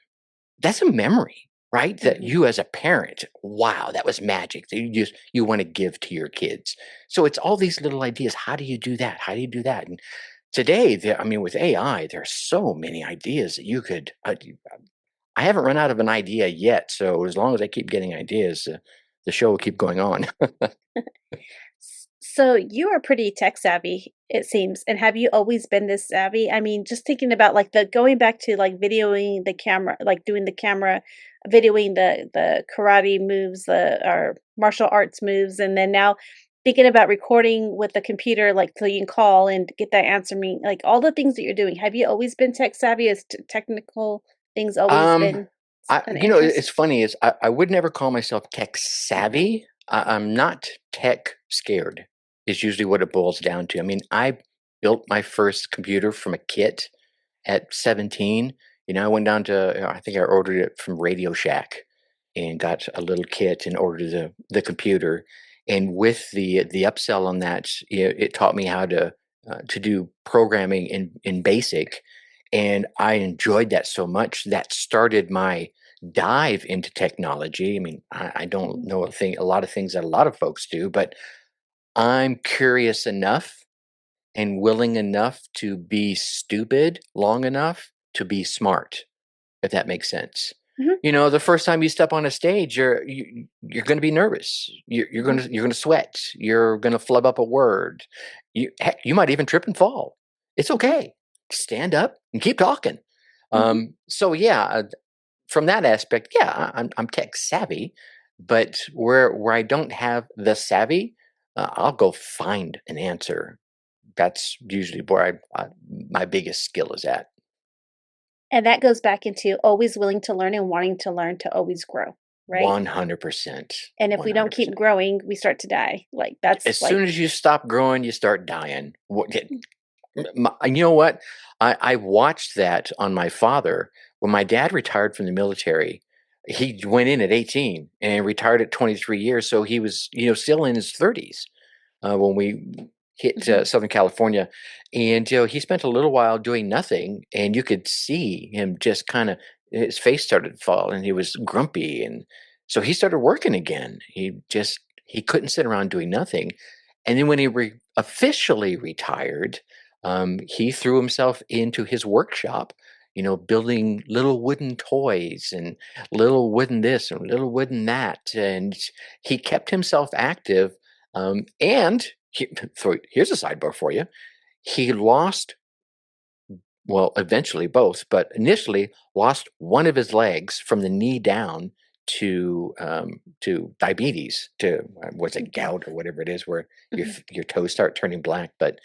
That's a memory, right? That you as a parent, wow, that was magic that you want to give to your kids. So it's all these little ideas. How do you do that? How do you do that? And today, with AI, there are so many ideas that you could. I haven't run out of an idea yet, so as long as I keep getting ideas, the show will keep going on. So you are pretty tech savvy, it seems. And have you always been this savvy? I mean, just thinking about like the going back to like videoing the camera, like doing the camera, videoing the karate moves, the or martial arts moves, and then now thinking about recording with the computer, like so you can call and get that answer me, like all the things that you're doing. Have you always been tech savvy? Has technical things always um, been an interest? it's funny is I would never call myself tech savvy. I'm not tech scared. Is usually what it boils down to. I mean, I built my first computer from a kit at 17. I went down to, I think I ordered it from Radio Shack and got a little kit and ordered the computer. And with the upsell on that, it taught me how to do programming in BASIC, and I enjoyed that so much that started my dive into technology. I mean, I don't know a lot of things that a lot of folks do, but I'm curious enough and willing enough to be stupid long enough to be smart, if that makes sense. Mhm, The first time you step on a stage, you're going to be nervous. mhm, You're going to sweat. You're going to flub up a word. Heck, you might even trip and fall. It's okay. Stand up and keep talking. mhm. So yeah, from that aspect, yeah, I'm tech savvy, but where I don't have the savvy, I'll go find an answer. That's usually where my biggest skill is at. And that goes back into always willing to learn and wanting to learn to always grow, right? 100%. And if we don't keep 100%. growing, we start to die. Like that's As like soon as you stop growing, you start dying. You know what? I watched that on my father when my dad retired from the military. He went in at 18 and retired at 23 years. So he was, still in his 30s when we hit mhm, Southern California. And, he spent a little while doing nothing. And you could see him just kind of, his face started to fall and he was grumpy. And so he started working again. He couldn't sit around doing nothing. And then when he officially retired, he threw himself into his workshop, building little wooden toys and little wooden this and little wooden that. And he kept himself active. And so here's a sidebar for you. He lost, well, eventually both, but initially lost one of his legs from the knee down to diabetes, to what's it, gout or whatever it is, where your toes start turning black. But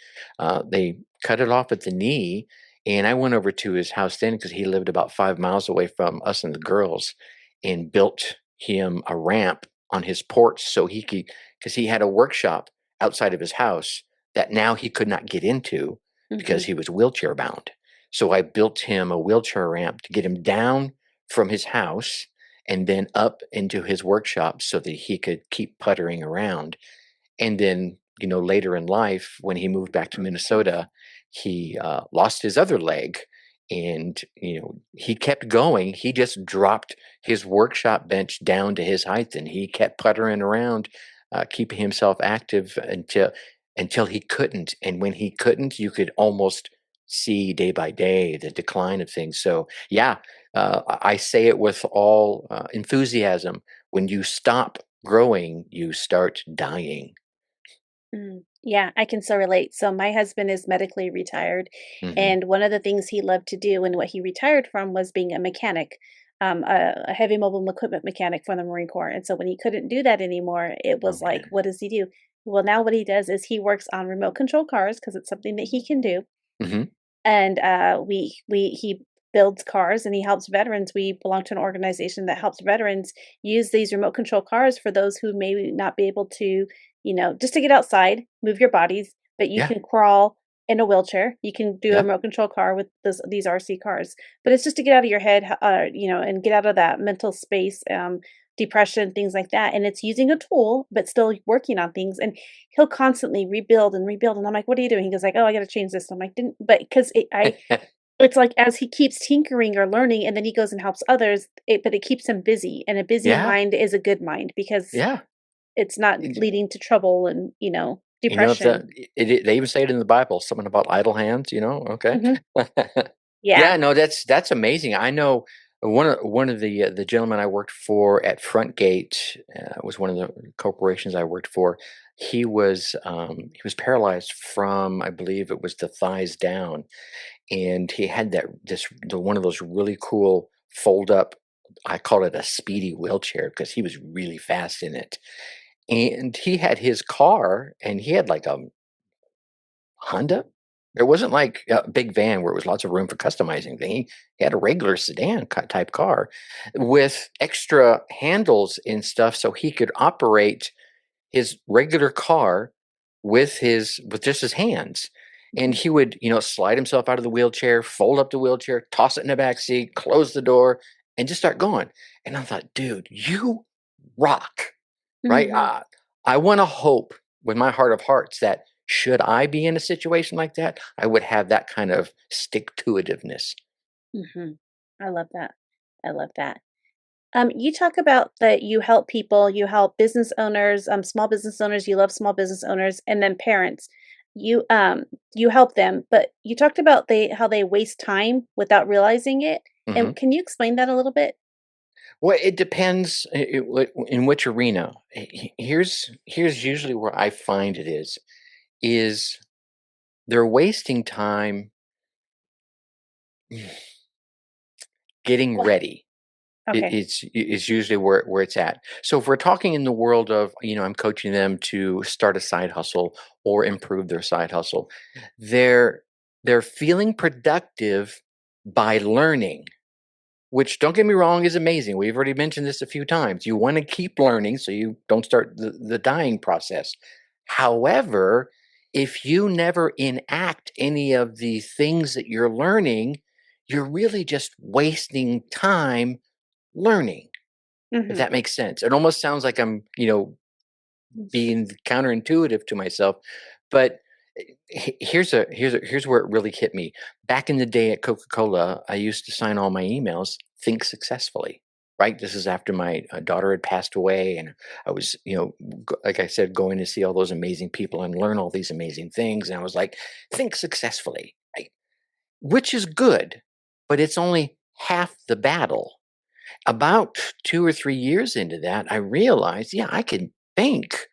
they cut it off at the knee, and I went over to his house then because he lived about 5 miles away from us and the girls, and built him a ramp on his porch so he could, because he had a workshop outside of his house that now he could not get into because he was wheelchair bound. So I built him a wheelchair ramp to get him down from his house and then up into his workshop so that he could keep puttering around. And then, later in life, when he moved back to Minnesota, he lost his other leg, and, he kept going. He just dropped his workshop bench down to his height, and he kept puttering around, keeping himself active until he couldn't. And when he couldn't, you could almost see day by day the decline of things. So yeah, I say it with all enthusiasm. When you stop growing, you start dying. Yeah, I can so relate. So my husband is medically retired, Hmm. and one of the things he loved to do and what he retired from was being a mechanic, a heavy mobile equipment mechanic for the Marine Corps. And so when he couldn't do that anymore, it Oh was like, man. what does he do? Well, now what he does is he works on remote control cars because it's something that he can do. Hmm. And we he builds cars and he helps veterans. We belong to an organization that helps veterans use these remote control cars for those who may not be able to, just to get outside, move your bodies, but you Yeah. can crawl in a wheelchair. You can do a Yep. remote control car with these RC cars, but it's just to get out of your head, and get out of that mental space, depression, things like that. And it's using a tool, but still working on things. And he'll constantly rebuild and rebuild. And I'm like, what are you doing? He goes like, oh, I got to change this. And I'm like, didn't, but because it's like as he keeps tinkering or learning, and then he goes and helps others, but it keeps him busy. And a busy Yeah. mind is a good mind because Yeah. it's not leading to trouble and, If the depression. they even say it in the Bible, something about idle hands, okay. Mhm. Yeah. Yeah, no, that's amazing. I know one of the gentlemen I worked for at Frontgate, was one of the corporations I worked for. He was paralyzed from, I believe it was the thighs down, and he had one of those really cool fold up. I call it a speedy wheelchair because he was really fast in it. And he had his car, and he had like a Honda. It wasn't like a big van where it was lots of room for customizing. He had a regular sedan type car with extra handles and stuff, so he could operate his regular car with just his hands. And Mhm. he would, slide himself out of the wheelchair, fold up the wheelchair, toss it in the back seat, close the door, and just start going. And I thought, dude, you rock, right? Mhm. I want to hope with my heart of hearts that should I be in a situation like that, I would have that kind of stick to itiveness. Mhm. I love that. I love that. You talk about that you help people, you help business owners, small business owners, you love small business owners, and then parents. You help them, but you talked about how they waste time without realizing it. Hmm. And can you explain that a little bit? Well, it depends in which arena. Here's usually where I find it is they're wasting time getting Why? ready. Okay. It's usually where it's at. So if we're talking in the world of, I'm coaching them to start a side hustle or improve their side hustle, they're they're feeling productive by learning, which, don't get me wrong, is amazing. We've already mentioned this a few times. You want to keep learning so you don't start the dying process. However, if you never enact any of the things that you're learning, you're really just wasting time learning, if Mhm. that makes sense. It almost sounds like I'm, being counterintuitive to myself, but here's where it really hit me. Back in the day at Coca-Cola, I used to sign all my emails, "Think successfully." Right? This is after my daughter had passed away, and I was, like I said, going to see all those amazing people and learn all these amazing things. And I was like, "Think successfully," right? Which is good, but it's only half the battle. About 2 or 3 years into that, I realized, yeah, I can think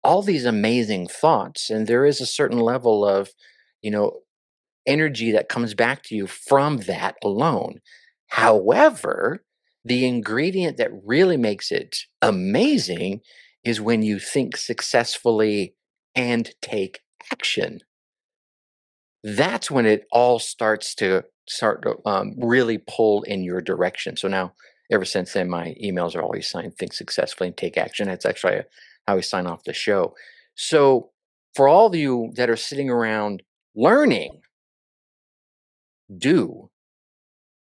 all these amazing thoughts, and there is a certain level of, you know, energy that comes back to you from that alone. However, The ingredient that really makes it amazing is when you think successfully and take action. That's when it all starts to really pull in your direction. So now, ever since then, my emails are always signed "Think successfully and take action." That's actually how we sign off the show. So, for all of you that are sitting around learning, do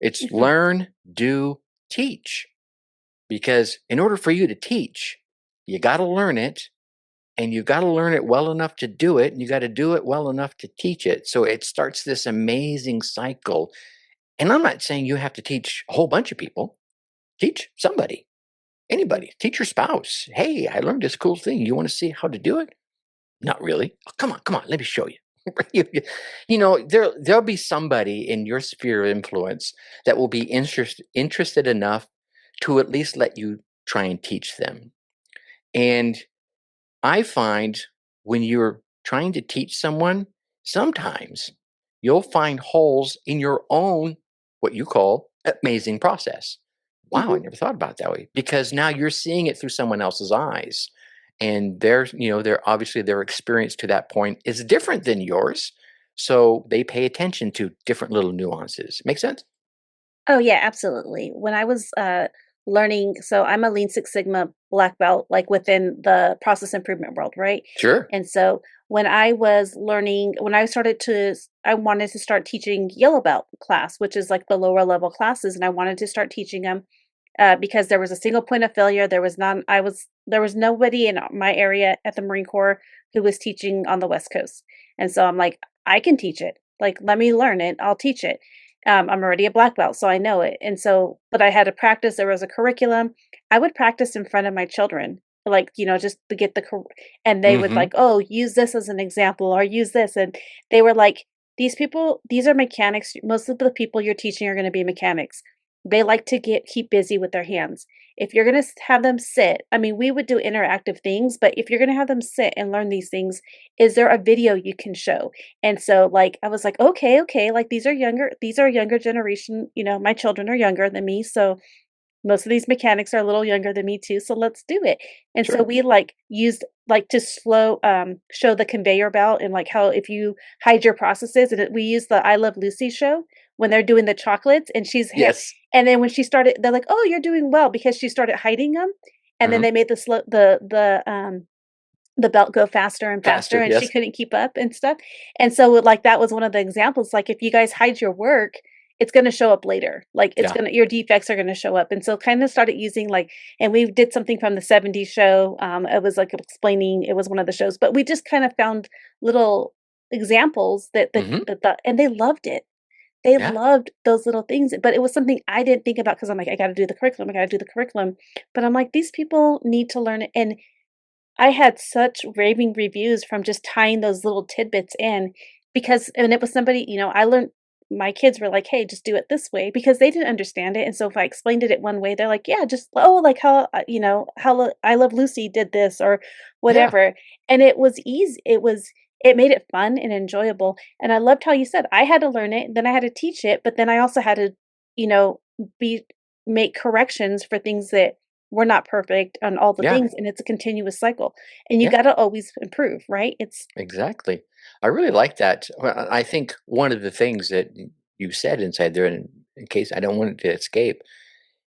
it's Mhm. learn, do, teach. Because in order for you to teach, you got to learn it, and you got to learn it well enough to do it, and you got to do it well enough to teach it. So it starts this amazing cycle. And I'm not saying you have to teach a whole bunch of people. Teach somebody, anybody. Teach your spouse. Hey, I learned this cool thing. You want to see how to do it? Not really. Oh, come on, let me show you. There'll be somebody in your sphere of influence that will be interested enough to at least let you try and teach them. And I find when you're trying to teach someone, sometimes you'll find holes in your own, what you call, amazing process. Wow, I Mhm. never thought about it that way, because now you're seeing it through someone else's eyes. And they're obviously their experience to that point is different than yours. So they pay attention to different little nuances. Make sense? Oh yeah, absolutely. When I was learning, so I'm a Lean Six Sigma black belt, like within the process improvement world, right? Sure. And so when I was learning, when I started to, I wanted to start teaching yellow belt class, which is like the lower level classes, and I wanted to start teaching them because there was a single point of failure. There was nobody in my area at the Marine Corps who was teaching on the West Coast, and so I'm like, I can teach it. Like, let me learn it. I'll teach it. I'm already a black belt, so I know it. And so, but I had to practice. There was a curriculum. I would practice in front of my children, like, just to get and they would Mm-hmm. like, oh, use this as an example or use this. And they were like, these people, these are mechanics. Most of the people you're teaching are going to be mechanics. They like to keep busy with their hands. If you're going to have them sit, I mean, we would do interactive things, but if you're going to have them sit and learn these things, is there a video you can show? And so, like, I was like, "Okay, okay, like, these are younger generation, my children are younger than me, so most of these mechanics are a little younger than me too, so let's do it." And so Sure. we, like, used, like, to show the conveyor belt and, like, how if you hide your processes, and we use the I Love Lucy show when they're doing the chocolates, and Yes. and then when she started, they're like, "Oh, you're doing well," because she started hiding them, and then Hmm. they made the belt go faster and faster, Faster. and she Yes. couldn't keep up and stuff. And so, like, that was one of the examples, like, if you guys hide your work, it's gonna show up later. Like, Yeah. your defects are gonna show up. And so kinda started using, like, and we did something from the '70s show, it was, like, explaining, it was one of the shows, but we just kind of found little examples Hmm. and they loved it. They Yeah. loved those little things, but it was something I didn't think about because 'cause I'm like, "I gotta do the curriculum, I gotta do the curriculum." But I'm like, "These people need to learn it." And I had such raving reviews from just tying those little tidbits in and it was somebody, I learned, my kids were like, "Hey, just do it this way," because they didn't understand it. And so if I explained it one way, they're like, "Yeah, just, oh, like how, I Love Lucy did this or Yeah. whatever." And it was easy. It made it fun and enjoyable. And I loved how you said I had to learn it, then I had to teach it, but then I also had to, you know, be make corrections for things that we're not perfect on all the Yeah. things, and it's a continuous cycle, and you Yeah. gotta always improve, right? It's Exactly. I really like that. Well, I think one of the things that you said inside there, and in case I don't want it to escape,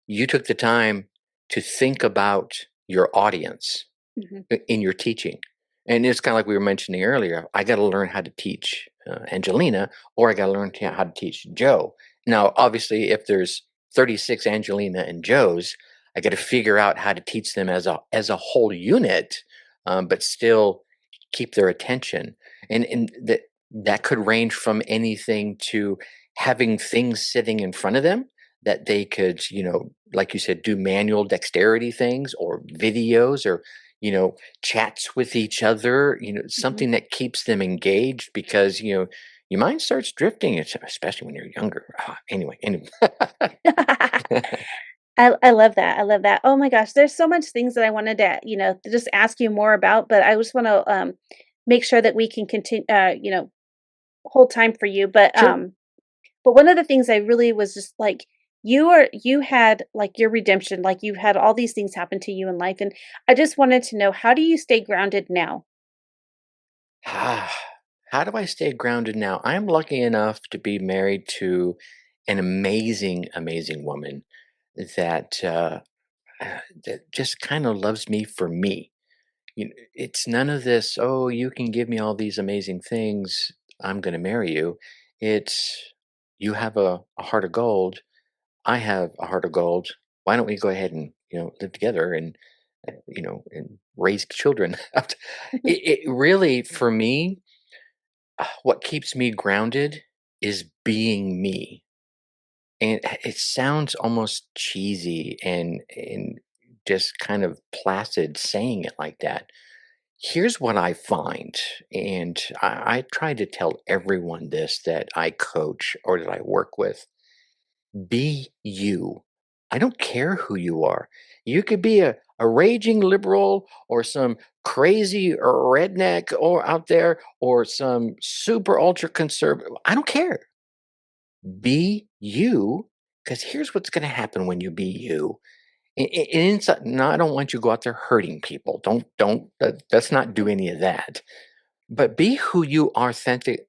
you took the time to think about your audience Mhm, in your teaching. And it's kind of like we were mentioning earlier. I got to learn how to teach Angelina, or I got to learn how to teach Joe. Now, obviously, if there's 36 Angelina and Joes, I got to figure out how to teach them as a whole unit, but still keep their attention. And that could range from anything to having things sitting in front of them that they could, like you said, do manual dexterity things or videos or you know chats with each other, mhm. something that keeps them engaged, because your mind starts drifting, especially when you're younger. Anyway. I love that, I love that. Oh my gosh, there's so much things that I wanted to just ask you more about, but I just wanna, make sure that we can continue, hold time for you, Sure. but one of the things I really was just like, you had like your redemption, like you've had all these things happen to you in life. And I just wanted to know, how do you stay grounded now? Ah, how do I stay grounded now? I'm lucky enough to be married to an amazing, amazing woman that that just kind of loves me for me. It's none of this. Oh, you can give me all these amazing things. I'm going to marry you. It's you have a heart of gold. I have a heart of gold. Why don't we go ahead and live together and and raise children? It really for me what keeps me grounded is being me. And it sounds almost cheesy and just kind of placid saying it like that. Here's what I find, and I try to tell everyone this that I coach or that I work with. Be you. I don't care who you are. You could be a raging liberal or some crazy redneck or out there or some super ultra conservative. I don't care. Be you, because here's what's going to happen when you be you. No, I don't want you to go out there hurting people. Let's not do any of that. But be who you authentically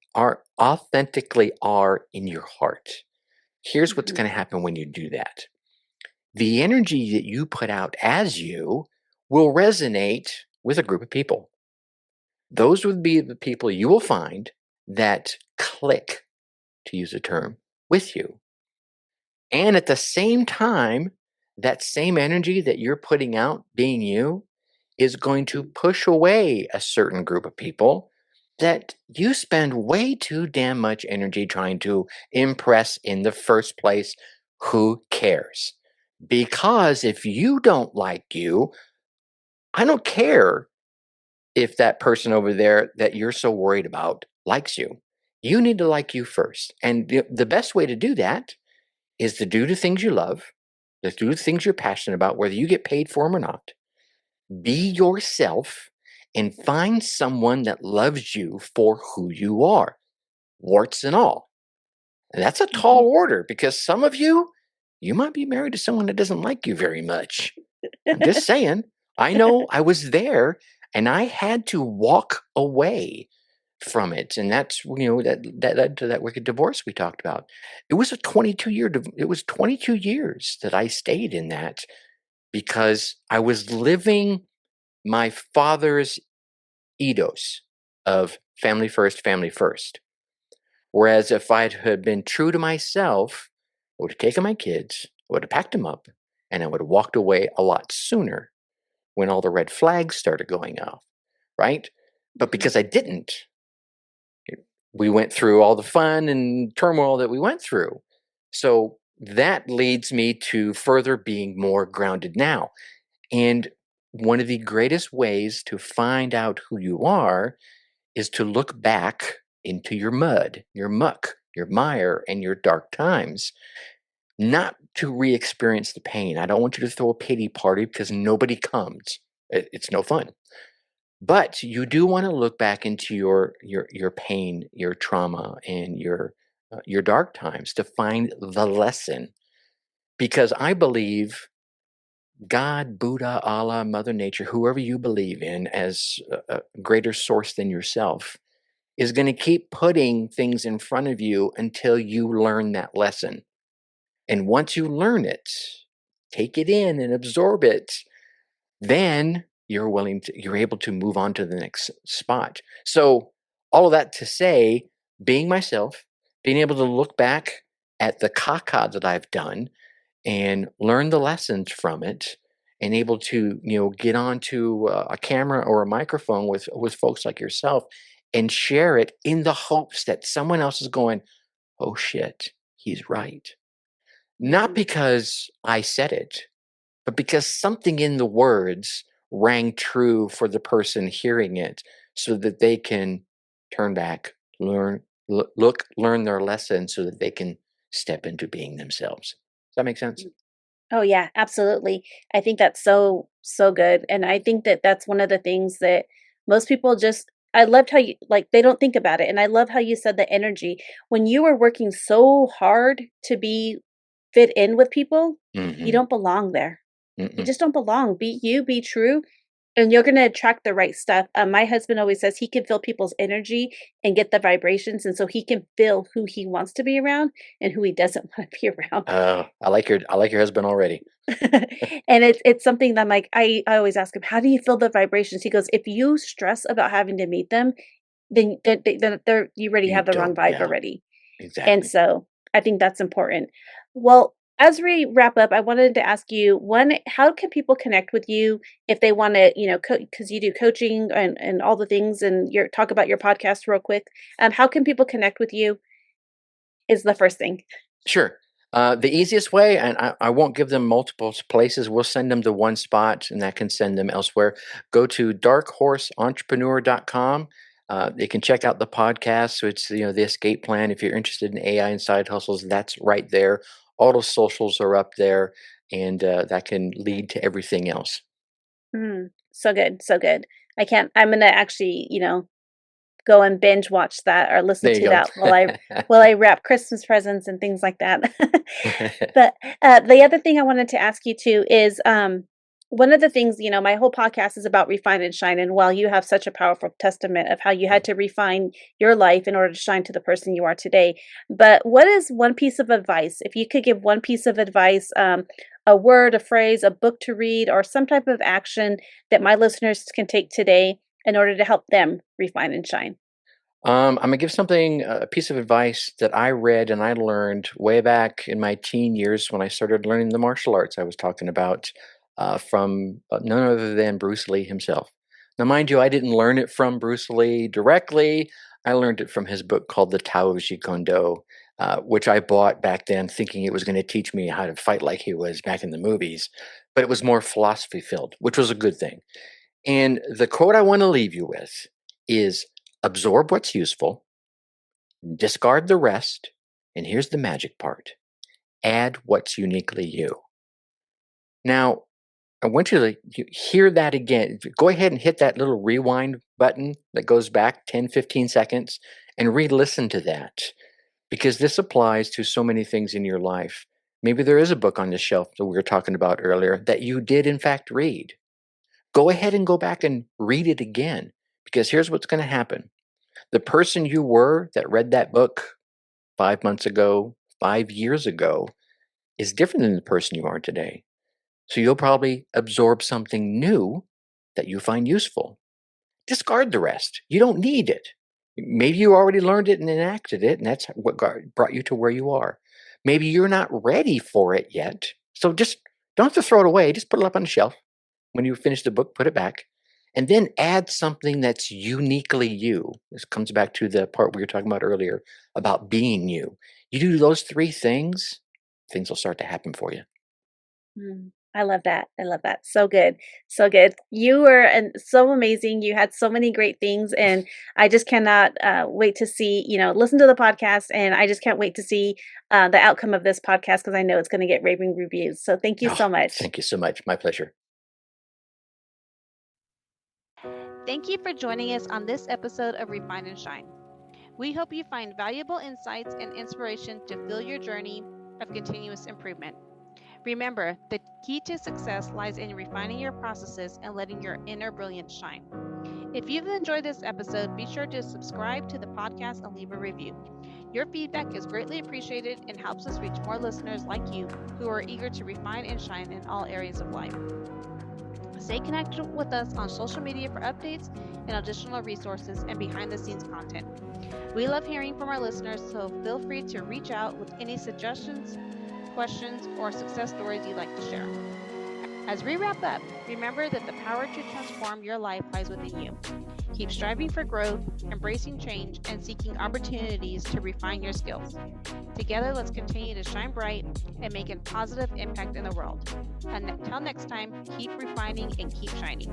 are in your heart. Here's what's Mhm. going to happen when you do that. The energy that you put out as you will resonate with a group of people. Those would be the people you will find that click, to use a term, with you. And at the same time, that same energy that you're putting out, being you, is going to push away a certain group of people that you spend way too damn much energy trying to impress in the first place. Who cares? Because if you don't like you, I don't care if that person over there that you're so worried about likes you. You need to like you first. And the best way to do that is to do the things you love, to do the things you're passionate about, whether you get paid for them or not. Be yourself and find someone that loves you for who you are, warts and all. And that's a tall Mhm. order because some of you might be married to someone that doesn't like you very much. I'm just saying. I know I was there and I had to walk away from it. And that's that led to that wicked divorce we talked about. It was 22 years that I stayed in that because I was living my father's ethos of family first, family first. Whereas if I had been true to myself, I would have taken my kids, I would have packed them up, and I would have walked away a lot sooner when all the red flags started going off, right? But Mhm. because I didn't, we went through all the fun and turmoil that we went through. So that leads me to further being more grounded now. And one of the greatest ways to find out who you are is to look back into your mud, your muck, your mire, and your dark times, not to re experience the pain. I don't want you to throw a pity party because nobody comes. It's no fun. But you do want to look back into your pain, your trauma, and your dark times to find the lesson. Because I believe God, Buddha, Allah, Mother Nature, whoever you believe in as a greater source than yourself, is going to keep putting things in front of you until you learn that lesson. And once you learn it, take it in and absorb it, then you're able to move on to the next spot. So all of that to say, being myself, being able to look back at the caca that I've done and learn the lessons from it and able to get onto a camera or a microphone with folks like yourself and share it in the hopes that someone else is going, oh shit, he's right. Not Mhm. because I said it, but because something in the words rang true for the person hearing it so that they can turn back, learn their lesson so that they can step into being themselves. Does that make sense? Oh yeah, absolutely. I think that's so so good, and I think that that's one of the things that most people just. I loved how you like they don't think about it, and I love how you said the energy when you were working so hard to be fit in with people, you Mm-hmm. don't belong there. You Mm-mm. just don't belong. Be you, be true, and you're gonna attract the right stuff. My husband always says he can feel people's energy and get the vibrations, and so he can feel who he wants to be around and who he doesn't want to be around. I like your husband already. And it's something that I'm like, I always ask him, "How do you feel the vibrations?" He goes, "If you stress about having to meet them, then they're you already You have the wrong don't. vibe Yeah, already." And exactly. so I think that's important. Well, as we wrap up, I wanted to ask you, one, how can people connect with you if they want to, because you do coaching and all the things, and you talk about your podcast real quick. How can people connect with you? Is the first thing. Sure. The easiest way, and I won't give them multiple places, we'll send them to one spot and that can send them elsewhere. Go to darkhorseentrepreneur.com. They can check out the podcast. So it's, the escape plan. If you're interested in AI and side hustles, that's right there. All the socials are up there, and that can lead to everything else. So good, so good. I'm gonna actually, go and binge watch that or listen There to you that while I wrap Christmas presents and things like that. go. But, the other thing I wanted to ask you too is, one of the things, my whole podcast is about refine and shine, and while you have such a powerful testament of how you had to refine your life in order to shine to the person you are today, but what is one piece of advice, if you could give one piece of advice, a word, a phrase, a book to read, or some type of action that my listeners can take today in order to help them refine and shine? I'm gonna give a piece of advice that I read and I learned way back in my teen years when I started learning the martial arts I was talking about, from none other than Bruce Lee himself. Now, mind you, I didn't learn it from Bruce Lee directly. I learned it from his book called The Tao of Jeet Kune Do, which I bought back then thinking it was going to teach me how to fight like he was back in the movies. But it was more philosophy filled, which was a good thing. And the quote I want to leave you with is absorb what's useful, discard the rest, and here's the magic part, add what's uniquely you. Now, I want you to hear that again. Go ahead and hit that little rewind button that goes back 10, 15 seconds and re listen to that because this applies to so many things in your life. Maybe there is a book on the shelf that we were talking about earlier that you did, in fact, read. Go ahead and go back and read it again because here's what's going to happen. The person you were that read that book 5 months ago, 5 years ago, is different than the person you are today. So you'll probably absorb something new that you find useful. Discard the rest. You don't need it. Maybe you already learned it and enacted it, and that's what brought you to where you are. Maybe you're not ready for it yet. So just don't have to throw it away. Just put it up on the shelf. When you finish the book, put it back. And then add something that's uniquely you. This comes back to the part we were talking about earlier about being you. You do those three things, things will start to happen for you. I love that. I love that. So good. So good. You were so amazing. You had so many great things. And I just cannot wait to see, listen to the podcast. And I just can't wait to see the outcome of this podcast because I know it's going to get raving reviews. So thank you Oh, so much. thank you so much. My pleasure. Thank you for joining us on this episode of Refine and Shine. We hope you find valuable insights and inspiration to fuel your journey of continuous improvement. Remember, the key to success lies in refining your processes and letting your inner brilliance shine. If you've enjoyed this episode, be sure to subscribe to the podcast and leave a review. Your feedback is greatly appreciated and helps us reach more listeners like you who are eager to refine and shine in all areas of life. Stay connected with us on social media for updates and additional resources and behind-the-scenes content. We love hearing from our listeners, so feel free to reach out with any suggestions, questions, or success stories you'd like to share. As we wrap up, remember that the power to transform your life lies within you. Keep striving for growth, embracing change, and seeking opportunities to refine your skills. Together, let's continue to shine bright and make a positive impact in the world. Until next time, keep refining and keep shining.